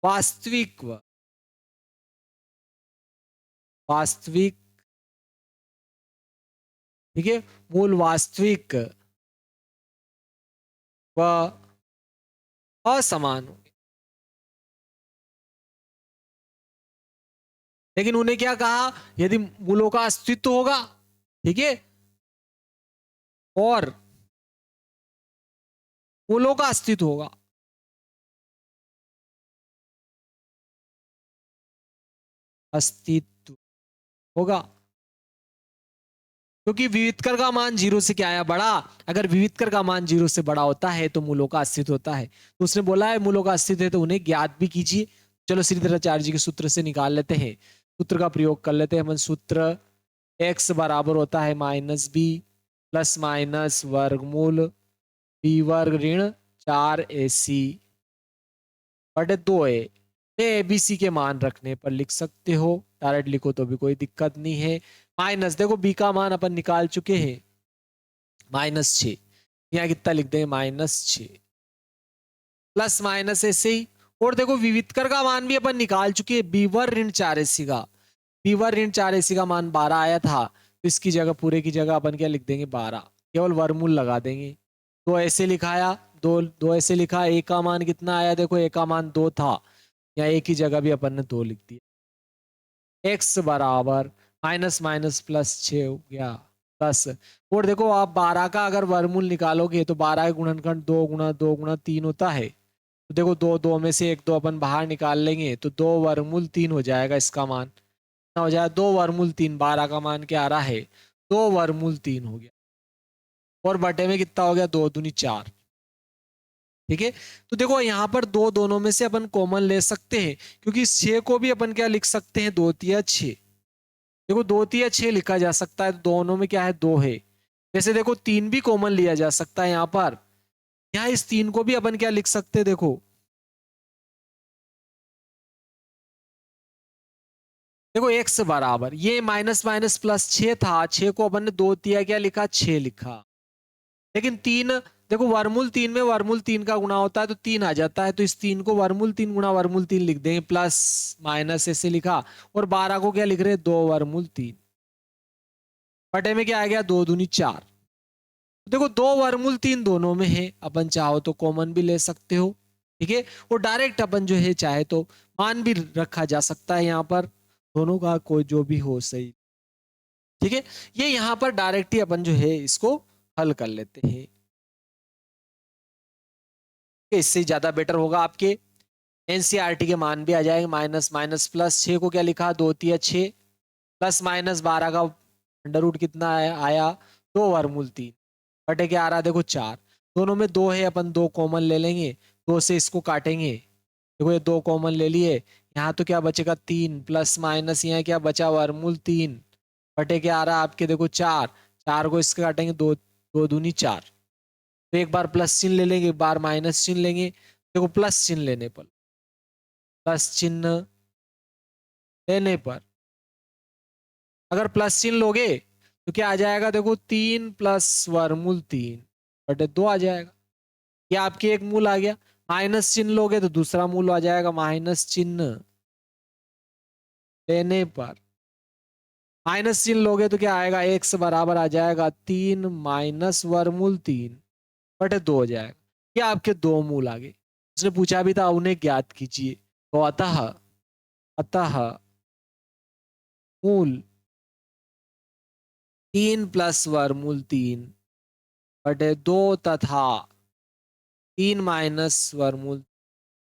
वास्तविक वास्तविक ठीक है, मूल वास्तविक व असमान होंगे। लेकिन उन्हें क्या कहा, यदि मूलों का अस्तित्व होगा, ठीक है, और मूलों का अस्तित्व होगा, अस्तित्व होगा। क्योंकि विविधकर का मान 0 से क्या आया, बड़ा। अगर विविधकर का मान 0 से बड़ा होता है तो मूलों का अस्तित्व होता है। तो उसने बोला है मूलों का अस्तित्व है तो उन्हें ज्ञात भी कीजिए। चलो श्रीधराचार्य जी के सूत्र से निकाल लेते हैं, सूत्र का प्रयोग कर लेते हैं अपन। सूत्र x बराबर होता है -b प्लस माइनस वर्गमूल b वर्ग ऋण 4ac बटे 2a। एबीसी के मान रखने पर लिख सकते हो, डायरेक्ट लिखो तो भी कोई दिक्कत नहीं है। माइनस देखो बी का मान अपन निकाल चुके हैं -6, यहाँ कितना लिख देंगे -6 प्लस माइनस ऐसे ही। और देखो विविधकर का मान भी अपन निकाल चुके हैं, बी वर्ग ऋण 4ac का, बी वर्ग ऋण 4ac का मान 12 आया था। तो इसकी जगह पूरे की जगह अपन क्या लिख देंगे, 12, केवल वर्गमूल लगा देंगे। तो ऐसे लिखाया, दो ऐसे लिखा। ए का मान कितना आया, देखो ए का मान 2 था, यहाँ एक ही जगह भी अपन ने 2 लिख दिया। x बराबर माइनस माइनस प्लस 6 हो गया प्लस। और देखो आप 12 का अगर वर्गमूल निकालोगे तो 12 का गुणनखंड 2 गुणा 2 गुणा 3 होता है। तो देखो 2 2 में से 1 2 अपन बाहर निकाल लेंगे तो 2 वर्गमूल 3 हो जाएगा। इसका मान कितना हो जाएगा, 2 वर्गमूल 3। 12 का मान क्या आ रहा है, 2 वर्गमूल 3 हो गया। और बटे में कितना हो गया, 2 दूनी 4। ठीक है, तो देखो यहाँ पर दो दोनों में से अपन कॉमन ले सकते हैं, क्योंकि 6 को भी अपन क्या लिख सकते हैं, 2 तिया 6। देखो 2 तिया 6 लिखा जा सकता है, तो दोनों में क्या है, 2 है। जैसे देखो 3 भी कॉमन लिया जा सकता है यहाँ पर। यहाँ इस 3 को भी अपन क्या लिख सकते हैं, देखो देखो x बराबर ये माइनस माइनस प्लस 6 था, 6 को अपन ने 2 तिया क्या लिखा, 6 लिखा। लेकिन 3 देखो वर्मूल 3 में वर्मूल 3 का गुणा होता है तो 3 आ जाता है। तो इस 3 को वर्मूल 3 गुणा वर्मूल 3 लिख देंगे, प्लस माइनस ऐसे लिखा। और 12 को क्या लिख रहे हैं, 2 वर्मूल 3। बटे में क्या आ गया, 2 दूनी 4। देखो 2 वर्गमूल 3 दोनों में है, अपन चाहो तो कॉमन भी ले सकते हो, ठीक है। और डायरेक्ट अपन जो है चाहे तो मान भी रखा जा सकता है यहाँ पर, दोनों का कोई जो भी हो सही, ठीक है। ये यहाँ पर डायरेक्ट ही अपन जो है इसको हल कर लेते हैं, इससे ज्यादा बेटर होगा। आपके एनसीईआरटी के मान भी आ जाएंगे, माइनस माइनस प्लस, 6 को क्या लिखा, 2 तिया 6, प्लस माइनस 12 का अंडर रूट कितना आया 2 वर्गमूल 3, बटे क्या आ रहा है देखो 4। दोनों में 2 है, अपन 2 कॉमन ले लेंगे, 2 से इसको काटेंगे, देखो ये 2 कॉमन ले लिए, यहाँ तो क्या बचेगा 3, प्लस माइनस यहाँ क्या बचा वर्गमूल 3, बटे क्या आ रहा है आपके देखो 4, 4 को इसके काटेंगे, 2 2 दूनी 4, तो एक बार प्लस चिन्ह ले लेंगे, एक बार माइनस चिन्ह लेंगे। देखो प्लस चिन्ह लेने पर, प्लस चिन्ह लेने पर अगर प्लस चिन्ह लोगे तो क्या आ जाएगा देखो 3 प्लस वर्गमूल 3 बटे 2 आ जाएगा, ये आपके एक मूल आ गया। माइनस चिन्ह लोगे तो दूसरा मूल आ जाएगा, माइनस चिन्ह लेने पर, माइनस चिन्ह लोगे तो क्या आएगा, x बराबर आ जाएगा 3 माइनस वर्गमूल 3 बटे 2 हो जाएगा। ये आपके 2 मूल आ गए। उसने पूछा भी था उन्हें ज्ञात कीजिए, तो अतः अतः मूल 3 प्लस वर्गमूल 3 बटे 2 तथा 3 माइनस वर्गमूल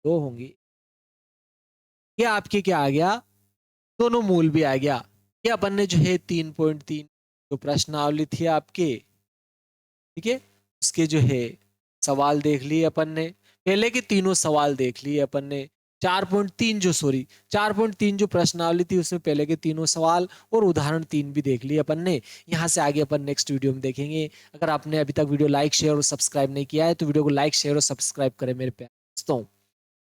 2 होंगे। ये आपके क्या आ गया, दोनों मूल भी आ गया। ये अपन ने जो है 3.3 जो प्रश्नावली थी आपके, ठीक है, उसके जो है सवाल देख लिए अपन ने, पहले के तीनों सवाल देख लिए अपन ने। 4.3 जो 4.3 जो प्रश्नावली थी उसमें पहले के तीनों सवाल और उदाहरण 3 भी देख लिए अपन ने। यहाँ से आगे अपन नेक्स्ट वीडियो में देखेंगे। अगर आपने अभी तक वीडियो लाइक शेयर और सब्सक्राइब नहीं किया है तो वीडियो को लाइक शेयर और सब्सक्राइब करें मेरे प्यारे दोस्तों।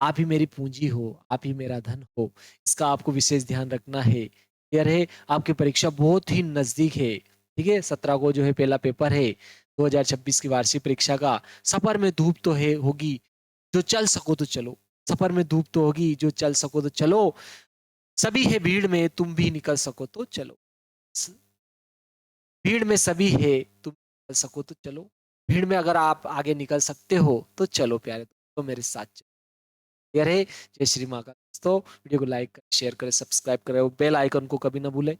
आप ही मेरी पूंजी हो, आप ही मेरा धन हो, इसका आपको विशेष ध्यान रखना है। क्लियर है, आपकी परीक्षा बहुत ही नजदीक है, ठीक है। 17 को जो है पहला पेपर है 2026 की वार्षिक परीक्षा का। सफर में धूप तो है होगी, जो चल सको तो चलो, सफर में धूप तो होगी, जो चल सको तो चलो, सभी है भीड़ में तुम भी निकल सको तो चलो, भीड़ में सभी है तुम निकल सको तो चलो, भीड़ में अगर आप आगे निकल सकते हो तो चलो प्यारे दोस्तों मेरे साथ चलो। क्लियर है, जय श्री माँ का। दोस्तों वीडियो को लाइक करें, शेयर करें, सब्सक्राइब करें और बेल आइकन को कभी ना भूलें।